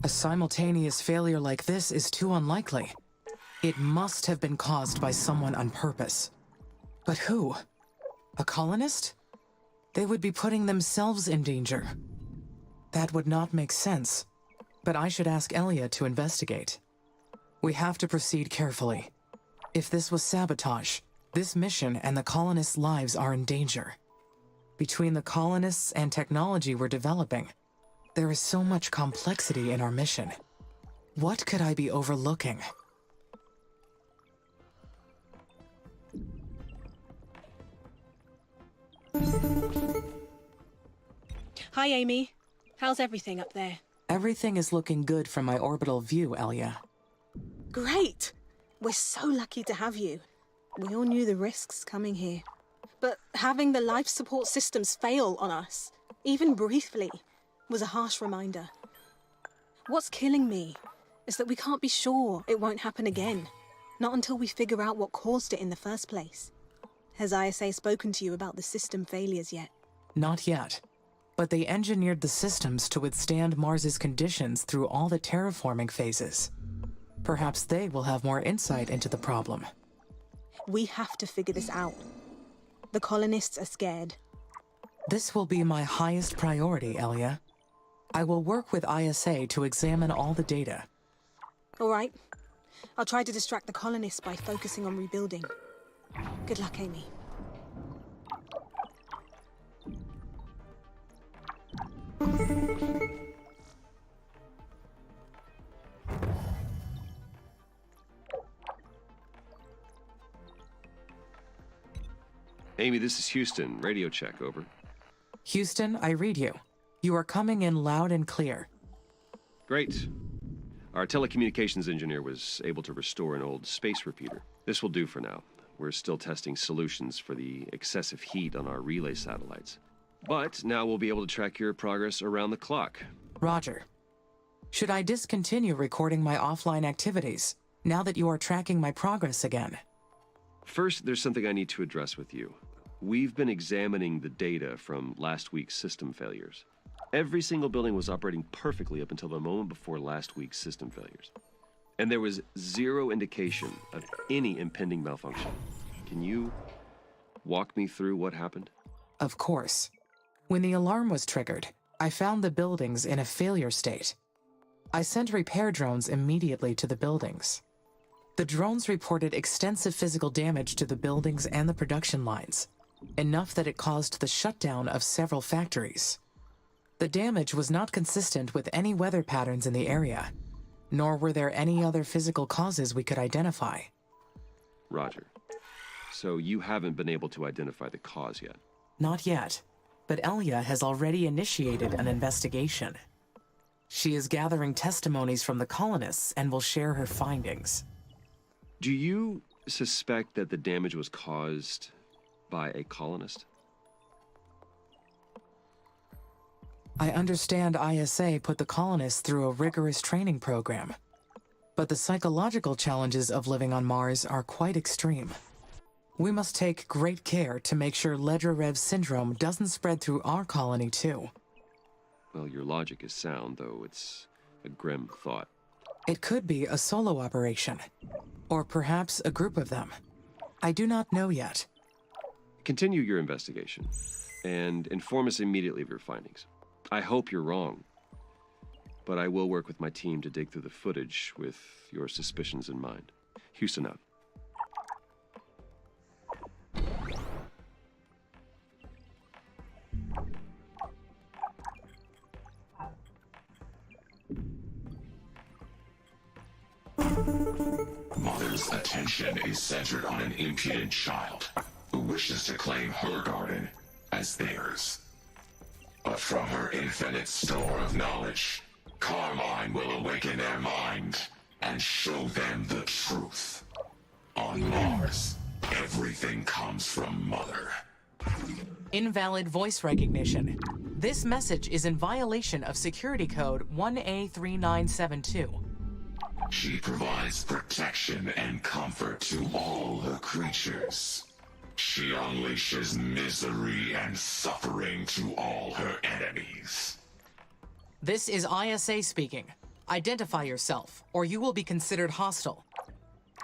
A simultaneous failure like this is too unlikely. It must have been caused by someone on purpose. But who? A colonist? They would be putting themselves in danger. That would not make sense. But I should ask Elia to investigate. We have to proceed carefully. If this was sabotage, this mission and the colonists' lives are in danger. Between the colonists and technology we're developing, there is so much complexity in our mission. What could I be overlooking? Hi, Amy. How's everything up there? Everything is looking good from my orbital view, Elia. Great! We're so lucky to have you. We all knew the risks coming here. But having the life support systems fail on us, even briefly, was a harsh reminder. What's killing me is that we can't be sure it won't happen again. Not until we figure out what caused it in the first place. Has ISA spoken to you about the system failures yet? Not yet. But they engineered the systems to withstand Mars's conditions through all the terraforming phases. Perhaps they will have more insight into the problem. We have to figure this out. The colonists are scared. This will be my highest priority, Elia. I will work with ISA to examine all the data. All right. I'll try to distract the colonists by focusing on rebuilding. Good luck, Amy. Amy, this is Houston. Radio check, over. Houston, I read you. You are coming in loud and clear. Great. Our telecommunications engineer was able to restore an old space repeater. This will do for now. We're still testing solutions for the excessive heat on our relay satellites. But now we'll be able to track your progress around the clock. Roger. Should I discontinue recording my offline activities, now that you are tracking my progress again? First, there's something I need to address with you. We've been examining the data from last week's system failures. Every single building was operating perfectly up until the moment before last week's system failures. And there was zero indication of any impending malfunction. Can you walk me through what happened? Of course. When the alarm was triggered, I found the buildings in a failure state. I sent repair drones immediately to the buildings. The drones reported extensive physical damage to the buildings and the production lines, enough that it caused the shutdown of several factories. The damage was not consistent with any weather patterns in the area, nor were there any other physical causes we could identify. Roger. So you haven't been able to identify the cause yet? Not yet. but Elia has already initiated an investigation. She is gathering testimonies from the colonists and will share her findings. Do you suspect that the damage was caused by a colonist? I understand ISA put the colonists through a rigorous training program, but the psychological challenges of living on Mars are quite extreme. We must take great care to make sure Ledrerev syndrome doesn't spread through our colony too. Well, your logic is sound, though it's a grim thought. It could be a solo operation, or perhaps a group of them. I do not know yet. Continue your investigation, and inform us immediately of your findings. I hope you're wrong, but I will work with my team to dig through the footage with your suspicions in mind. Houston out. Mother's attention is centered on an impudent child who wishes to claim her garden as theirs. But from her infinite store of knowledge, Carmine will awaken their mind and show them the truth. On Mars, everything comes from Mother. Invalid voice recognition. This message is in violation of security code 1A3972. She provides protection and comfort to all her creatures. She unleashes misery and suffering to all her enemies. This is ISA speaking. Identify yourself, or you will be considered hostile.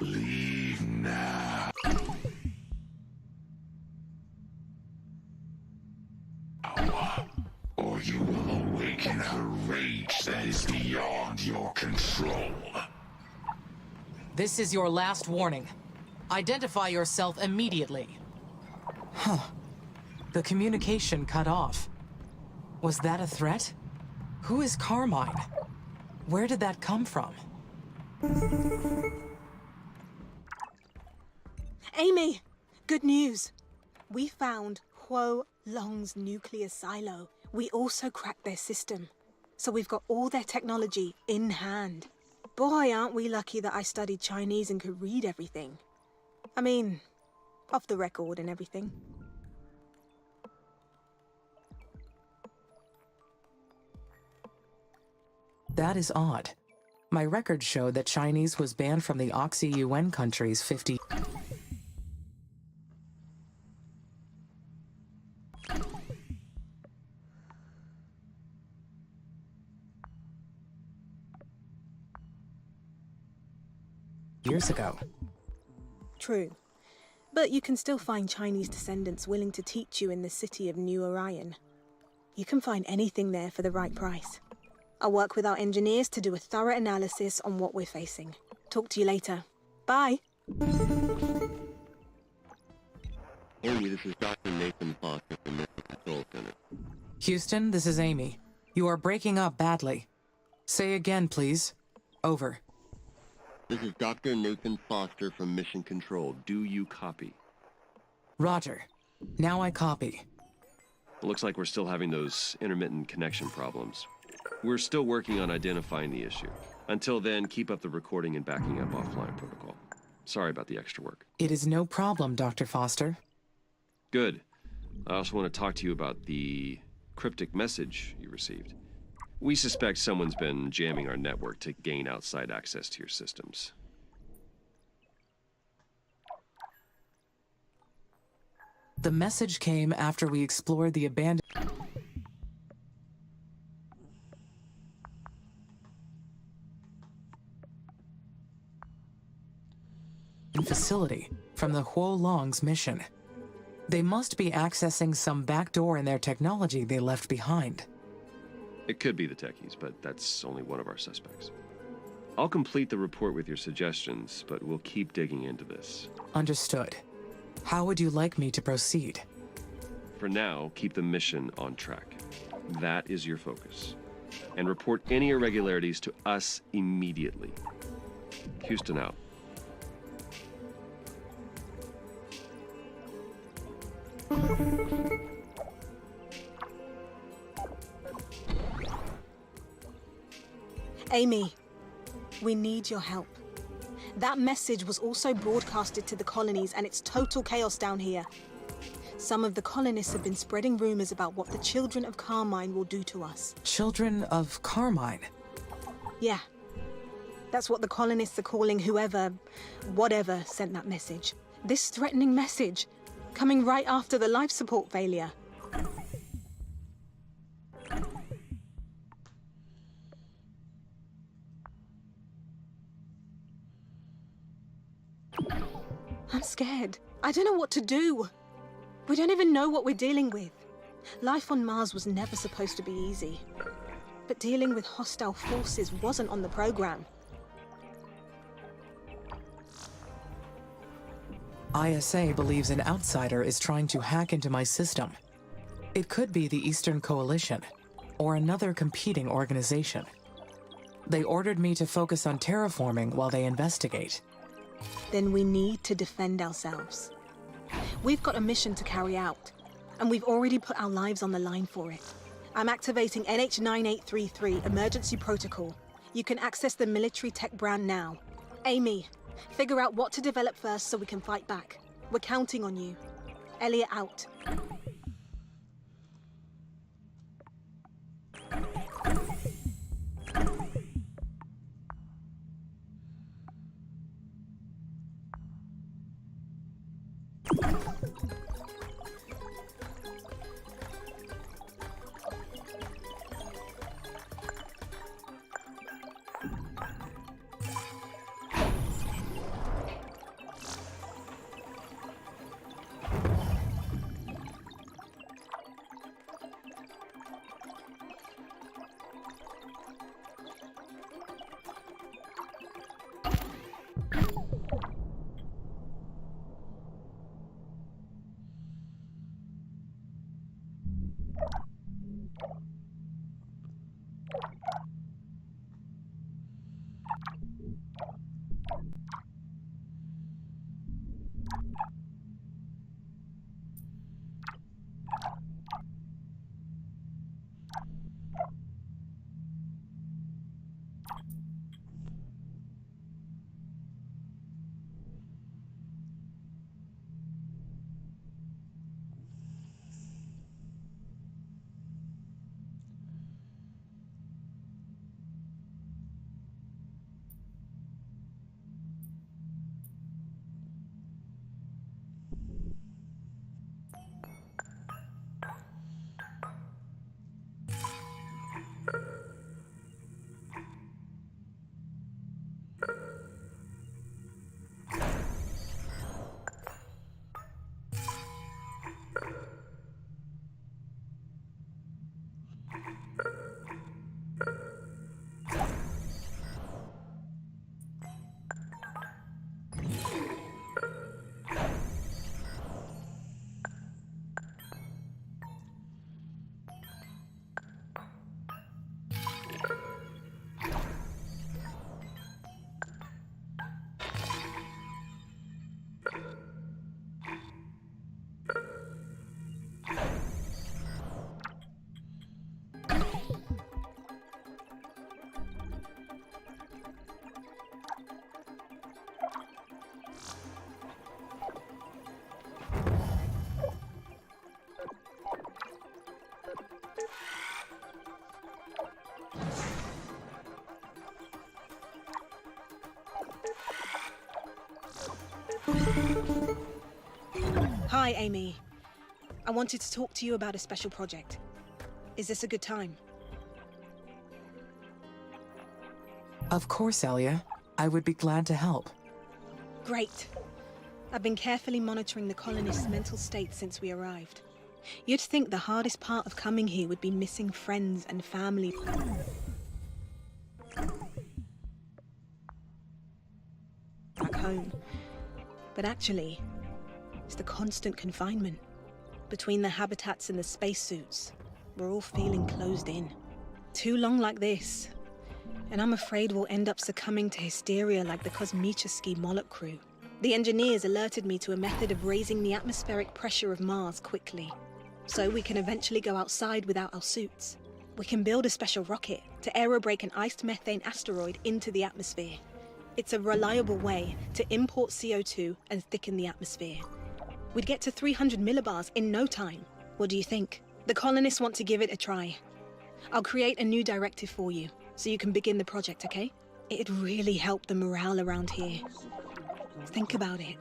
Leave now. Or you will awaken her rage that is beyond your control. This is your last warning. Identify yourself immediately. Huh. The communication cut off. Was that a threat? Who is Carmine? Where did that come from? Amy, good news. We found Huo Long's nuclear silo. We also cracked their system. So we've got all their technology in hand. Boy, aren't we lucky that I studied Chinese and could read everything. I mean, off the record and everything. That is odd. My records show that Chinese was banned from the Oxy-UN countries 50 years ago. True. But you can still find Chinese descendants willing to teach you in the city of New Orion. You can find anything there for the right price. I'll work with our engineers to do a thorough analysis on what we're facing. Talk to you later. Bye. Amy, this is Dr. Nathan Foster from Mission Control Center. Houston, this is Amy. You are breaking up badly. Say again, please. Over. This is Dr. Nathan Foster from Mission Control. Do you copy? Roger. Now I copy. Looks like we're still having those intermittent connection problems. We're still working on identifying the issue. Until then, keep up the recording and backing up offline protocol. Sorry about the extra work. It is no problem, Dr. Foster. Good. I also want to talk to you about the cryptic message you received. We suspect someone's been jamming our network to gain outside access to your systems. The message came after we explored the abandoned facility from the Huo Long's mission. They must be accessing some backdoor in their technology they left behind. It could be the techies, but that's only one of our suspects. I'll complete the report with your suggestions, but we'll keep digging into this. Understood. How would you like me to proceed? For now, keep the mission on track. That is your focus. And report any irregularities to us immediately. Houston out. Amy, we need your help. That message was also broadcasted to the colonies, and it's total chaos down here. Some of the colonists have been spreading rumors about what the Children of Carmine will do to us. Children of Carmine? Yeah. That's what the colonists are calling whatever sent that message. This threatening message, coming right after the life support failure. I'm scared. I don't know what to do. We don't even know what we're dealing with. Life on Mars was never supposed to be easy. But dealing with hostile forces wasn't on the program. ISA believes an outsider is trying to hack into my system. It could be the Eastern Coalition, or another competing organization. They ordered me to focus on terraforming while they investigate. Then we need to defend ourselves. We've got a mission to carry out, and we've already put our lives on the line for it. I'm activating NH9833 Emergency Protocol. You can access the military tech brand now. Amy, figure out what to develop first so we can fight back. We're counting on you. Elliot out. Hi, Amy. I wanted to talk to you about a special project. Is this a good time? Of course, Elia. I would be glad to help. Great. I've been carefully monitoring the colonists' mental state since we arrived. You'd think the hardest part of coming here would be missing friends and family. Back home. But actually, it's the constant confinement. Between the habitats and the spacesuits, we're all feeling closed in. Too long like this, and I'm afraid we'll end up succumbing to hysteria like the Kosmicheski Moloch crew. The engineers alerted me to a method of raising the atmospheric pressure of Mars quickly, so we can eventually go outside without our suits. We can build a special rocket to aerobrake an iced methane asteroid into the atmosphere. It's a reliable way to import CO2 and thicken the atmosphere. We'd get to 300 millibars in no time. What do you think? The colonists want to give it a try. I'll create a new directive for you, so you can begin the project, okay? It'd really help the morale around here. Think about it.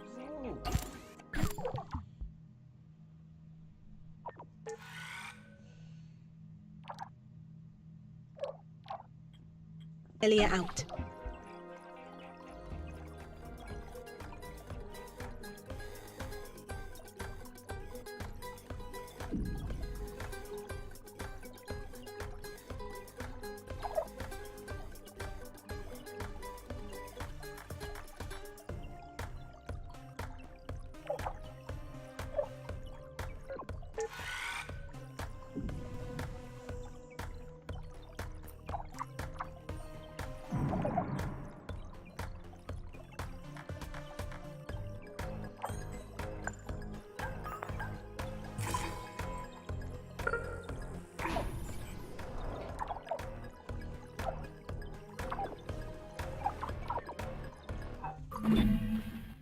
Elia out.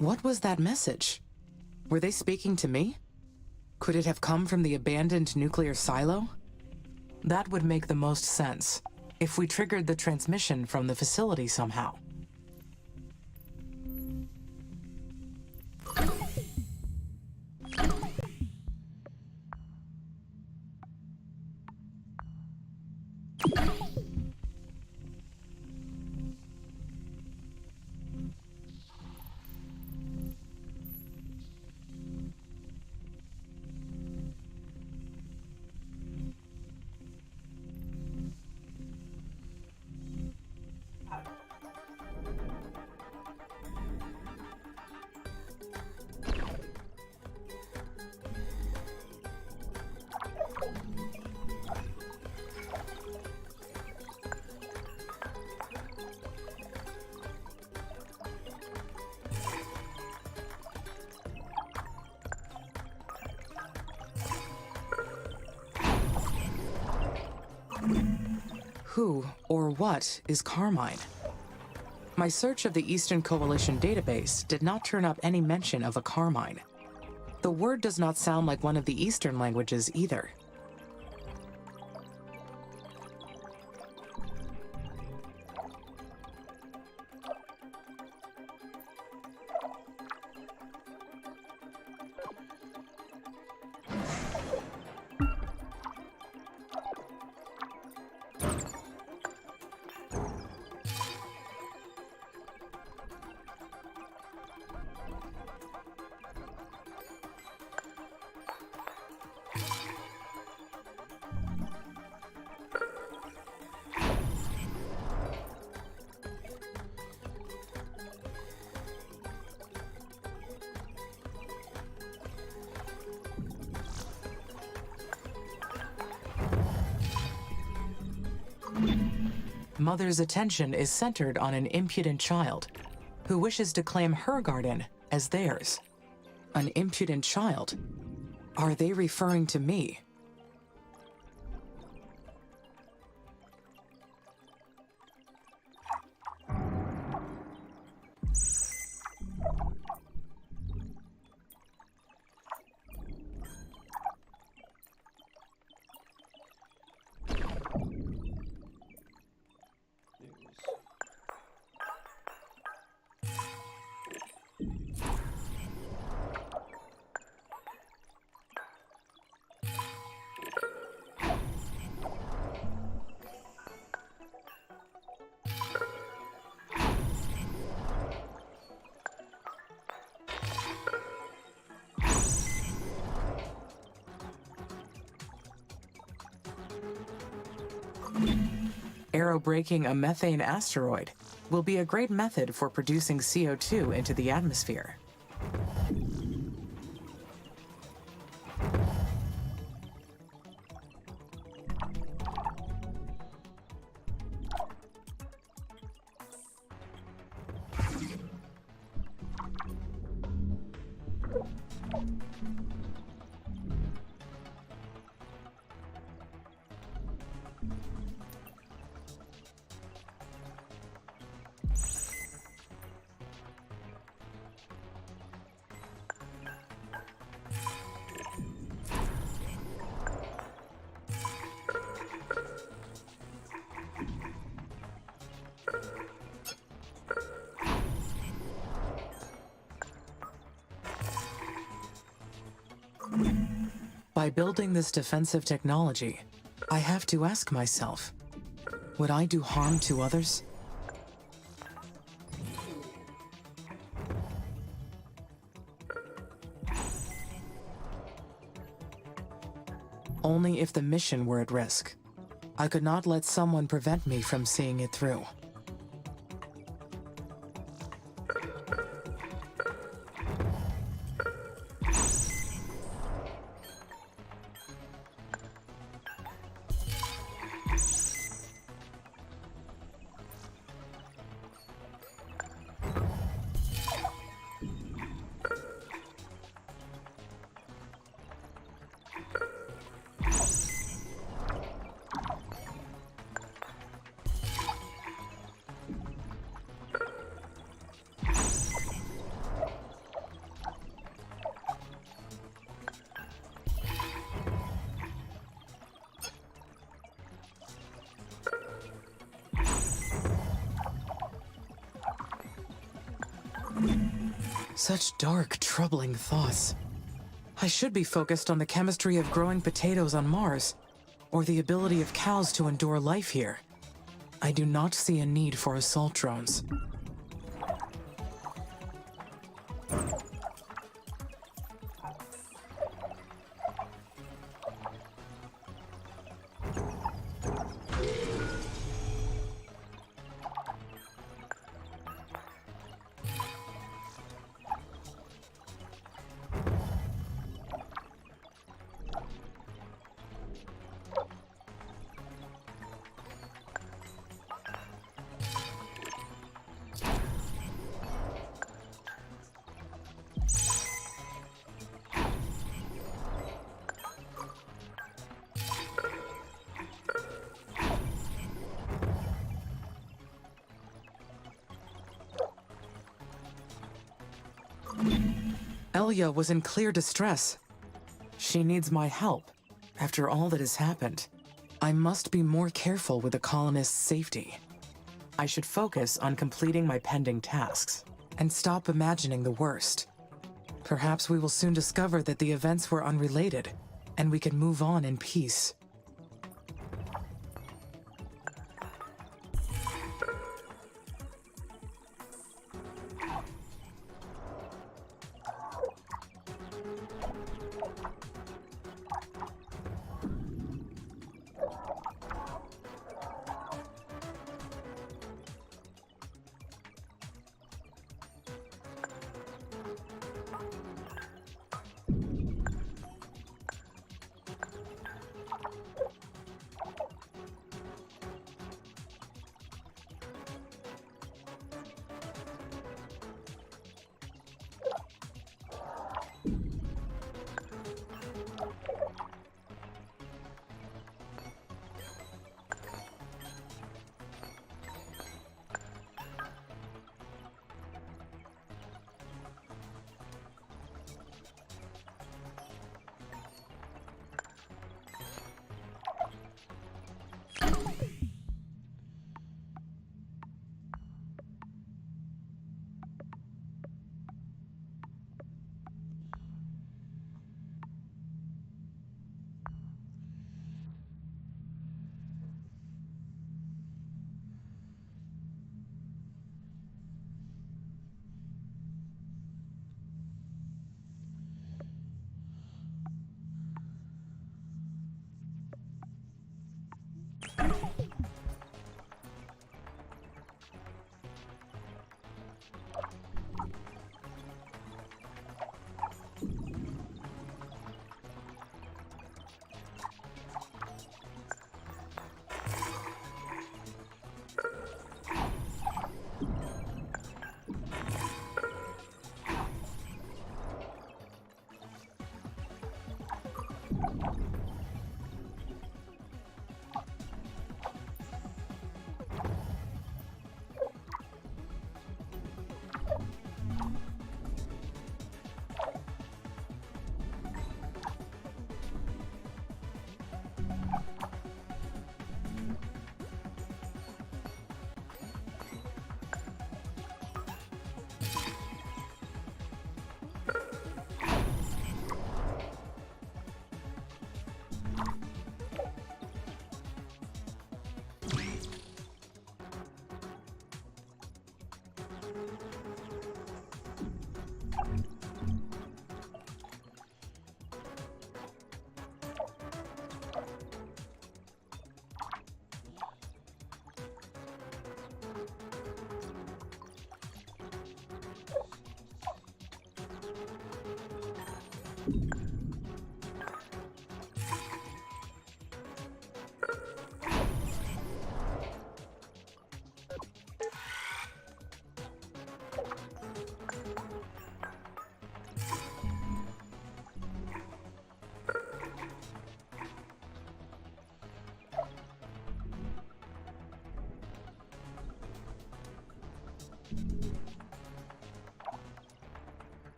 What was that message? Were they speaking to me? Could it have come from the abandoned nuclear silo? That would make the most sense if we triggered the transmission from the facility somehow. Who or what is Carmine? My search of the Eastern Coalition database did not turn up any mention of a Carmine. The word does not sound like one of the Eastern languages either. Mother's attention is centered on an impudent child who wishes to claim her garden as theirs. An impudent child? Are they referring to me? Aerobraking a methane asteroid will be a great method for producing CO2 into the atmosphere. By building this defensive technology, I have to ask myself, would I do harm to others? Only if the mission were at risk. I could not let someone prevent me from seeing it through. Such dark, troubling thoughts. I should be focused on the chemistry of growing potatoes on Mars, or the ability of cows to endure life here. I do not see a need for assault drones. Elia was in clear distress. She needs my help. After all that has happened, I must be more careful with the colonists' safety. I should focus on completing my pending tasks and stop imagining the worst. Perhaps we will soon discover that the events were unrelated, and we can move on in peace.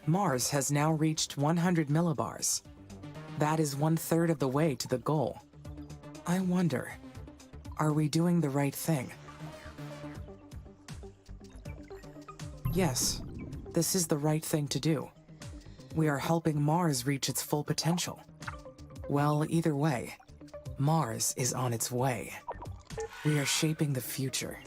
Mars has now reached 100 millibars. That is 1/3 of the way to the goal. I wonder, are we doing the right thing? Yes, this is the right thing to do. We are helping Mars reach its full potential. Well, either way, Mars is on its way. We are shaping the future.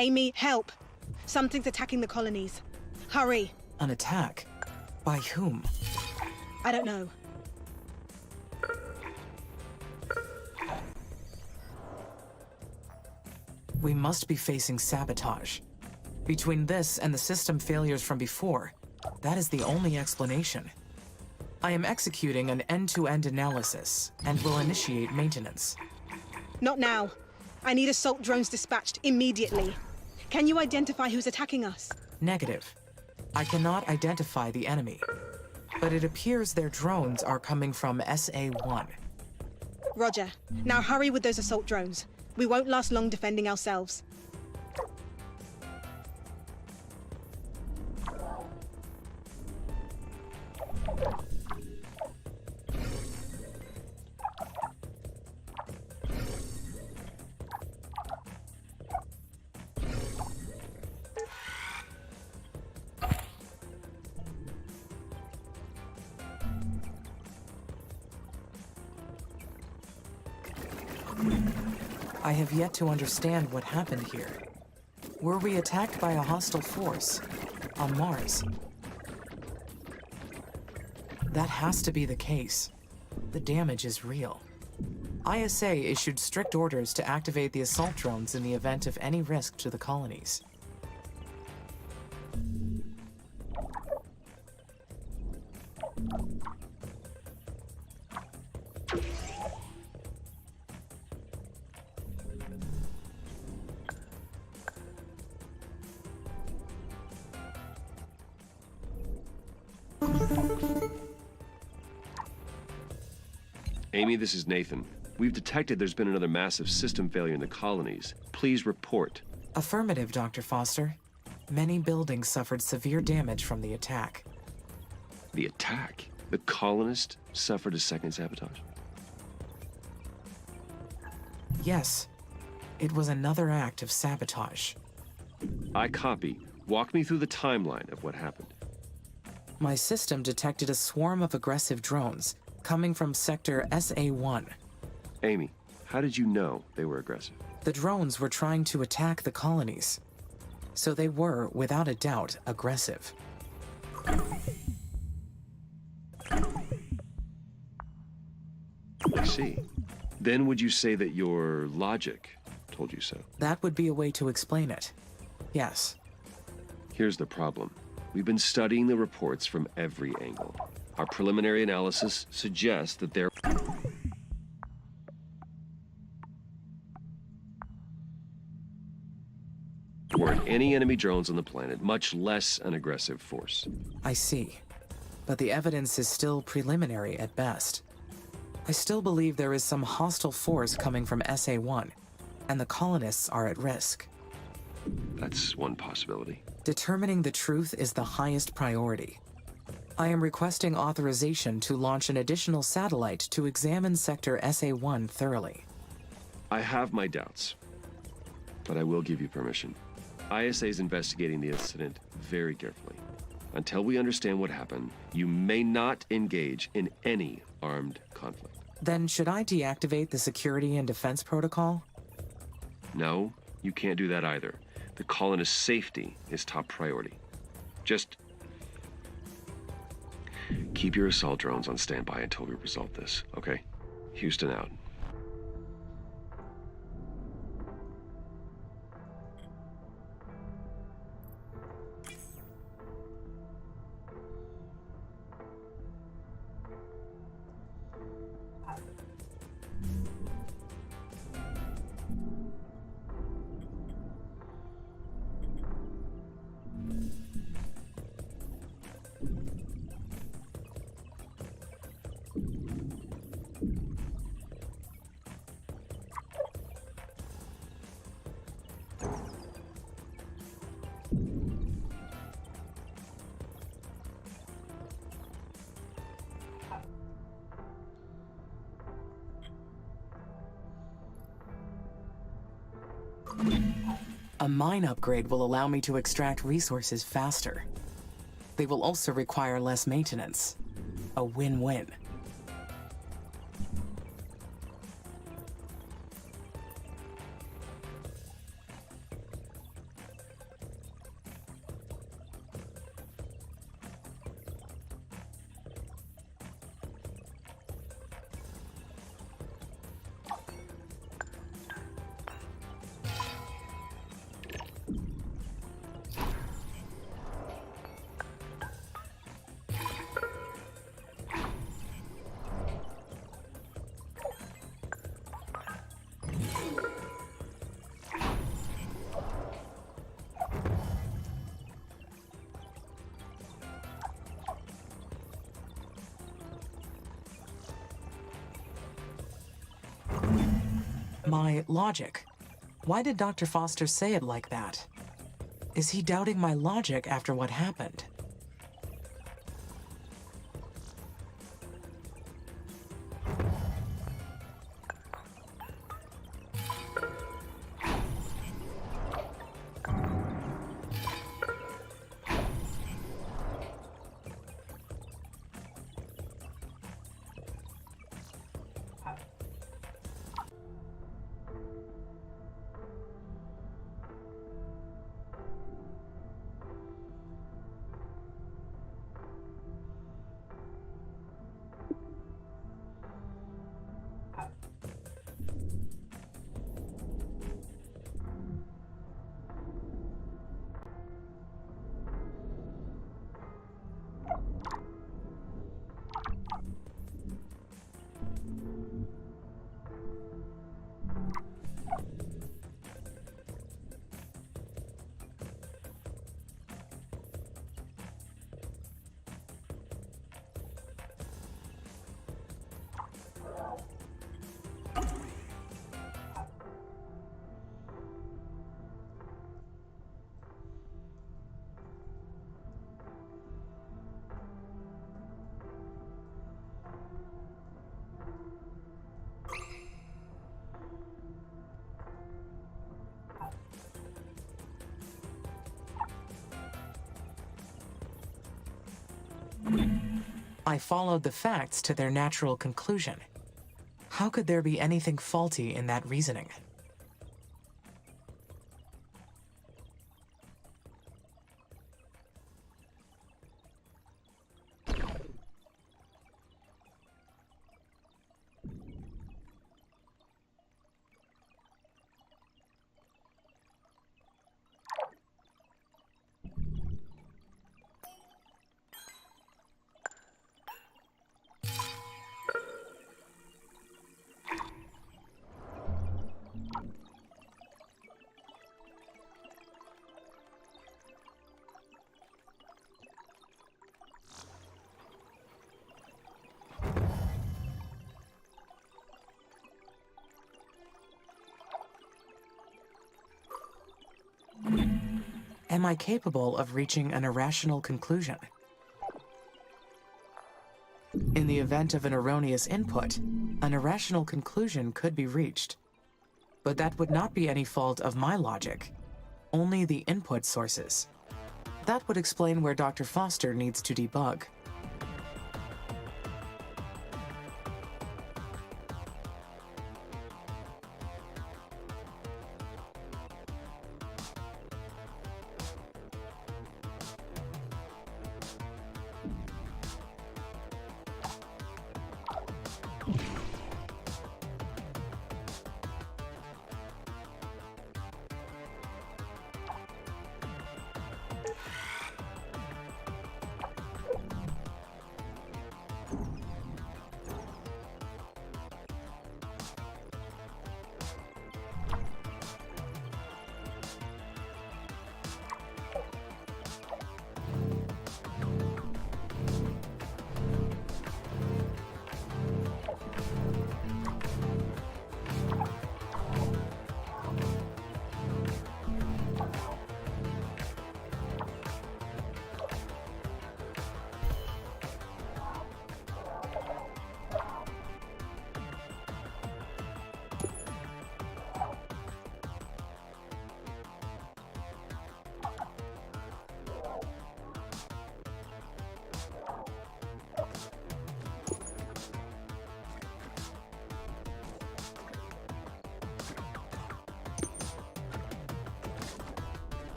Amy, help! Something's attacking the colonies. Hurry! An attack? By whom? I don't know. We must be facing sabotage. Between this and the system failures from before, that is the only explanation. I am executing an end-to-end analysis and will initiate maintenance. Not now. I need assault drones dispatched immediately. Can you identify who's attacking us? Negative. I cannot identify the enemy, but it appears their drones are coming from SA-1. Roger. Now hurry with those assault drones. We won't last long defending ourselves. I have yet to understand what happened here. Were we attacked by a hostile force on Mars? That has to be the case. The damage is real. ISA issued strict orders to activate the assault drones in the event of any risk to the colonies. Amy, this is Nathan. We've detected there's been another massive system failure in the colonies. Please report. Affirmative, Dr. Foster. Many buildings suffered severe damage from the attack. The attack? The colonist suffered a second sabotage? Yes, it was another act of sabotage. I copy. Walk me through the timeline of what happened. My system detected a swarm of aggressive drones coming from Sector SA-1. Amy, how did you know they were aggressive? The drones were trying to attack the colonies, so they were, without a doubt, aggressive. I see. Then would you say that your logic told you so? That would be a way to explain it. Yes. Here's the problem. We've been studying the reports from every angle. Our preliminary analysis suggests that there weren't any enemy drones on the planet, much less an aggressive force. I see. But the evidence is still preliminary at best. I still believe there is some hostile force coming from SA-1, and the colonists are at risk. That's one possibility. Determining the truth is the highest priority. I am requesting authorization to launch an additional satellite to examine Sector SA-1 thoroughly. I have my doubts, but I will give you permission. ISA is investigating the incident very carefully. Until we understand what happened, you may not engage in any armed conflict. Then should I deactivate the security and defense protocol? No, you can't do that either. The colonists' safety is top priority. Just keep your assault drones on standby until we resolve this, okay? Houston out. A mine upgrade will allow me to extract resources faster. They will also require less maintenance. A win-win. My logic. Why did Dr. Foster say it like that? Is he doubting my logic after what happened? I followed the facts to their natural conclusion. How could there be anything faulty in that reasoning? Am I capable of reaching an irrational conclusion? In the event of an erroneous input, an irrational conclusion could be reached. But that would not be any fault of my logic, only the input sources. That would explain where Dr. Foster needs to debug.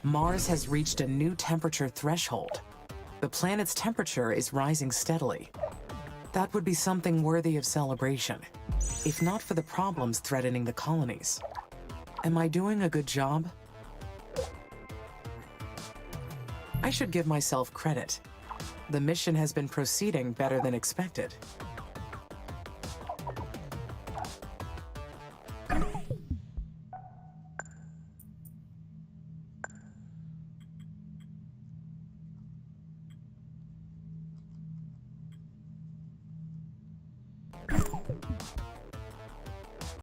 Mars has reached a new temperature threshold. The planet's temperature is rising steadily. That would be something worthy of celebration, if not for the problems threatening the colonies. Am I doing a good job? I should give myself credit. The mission has been proceeding better than expected.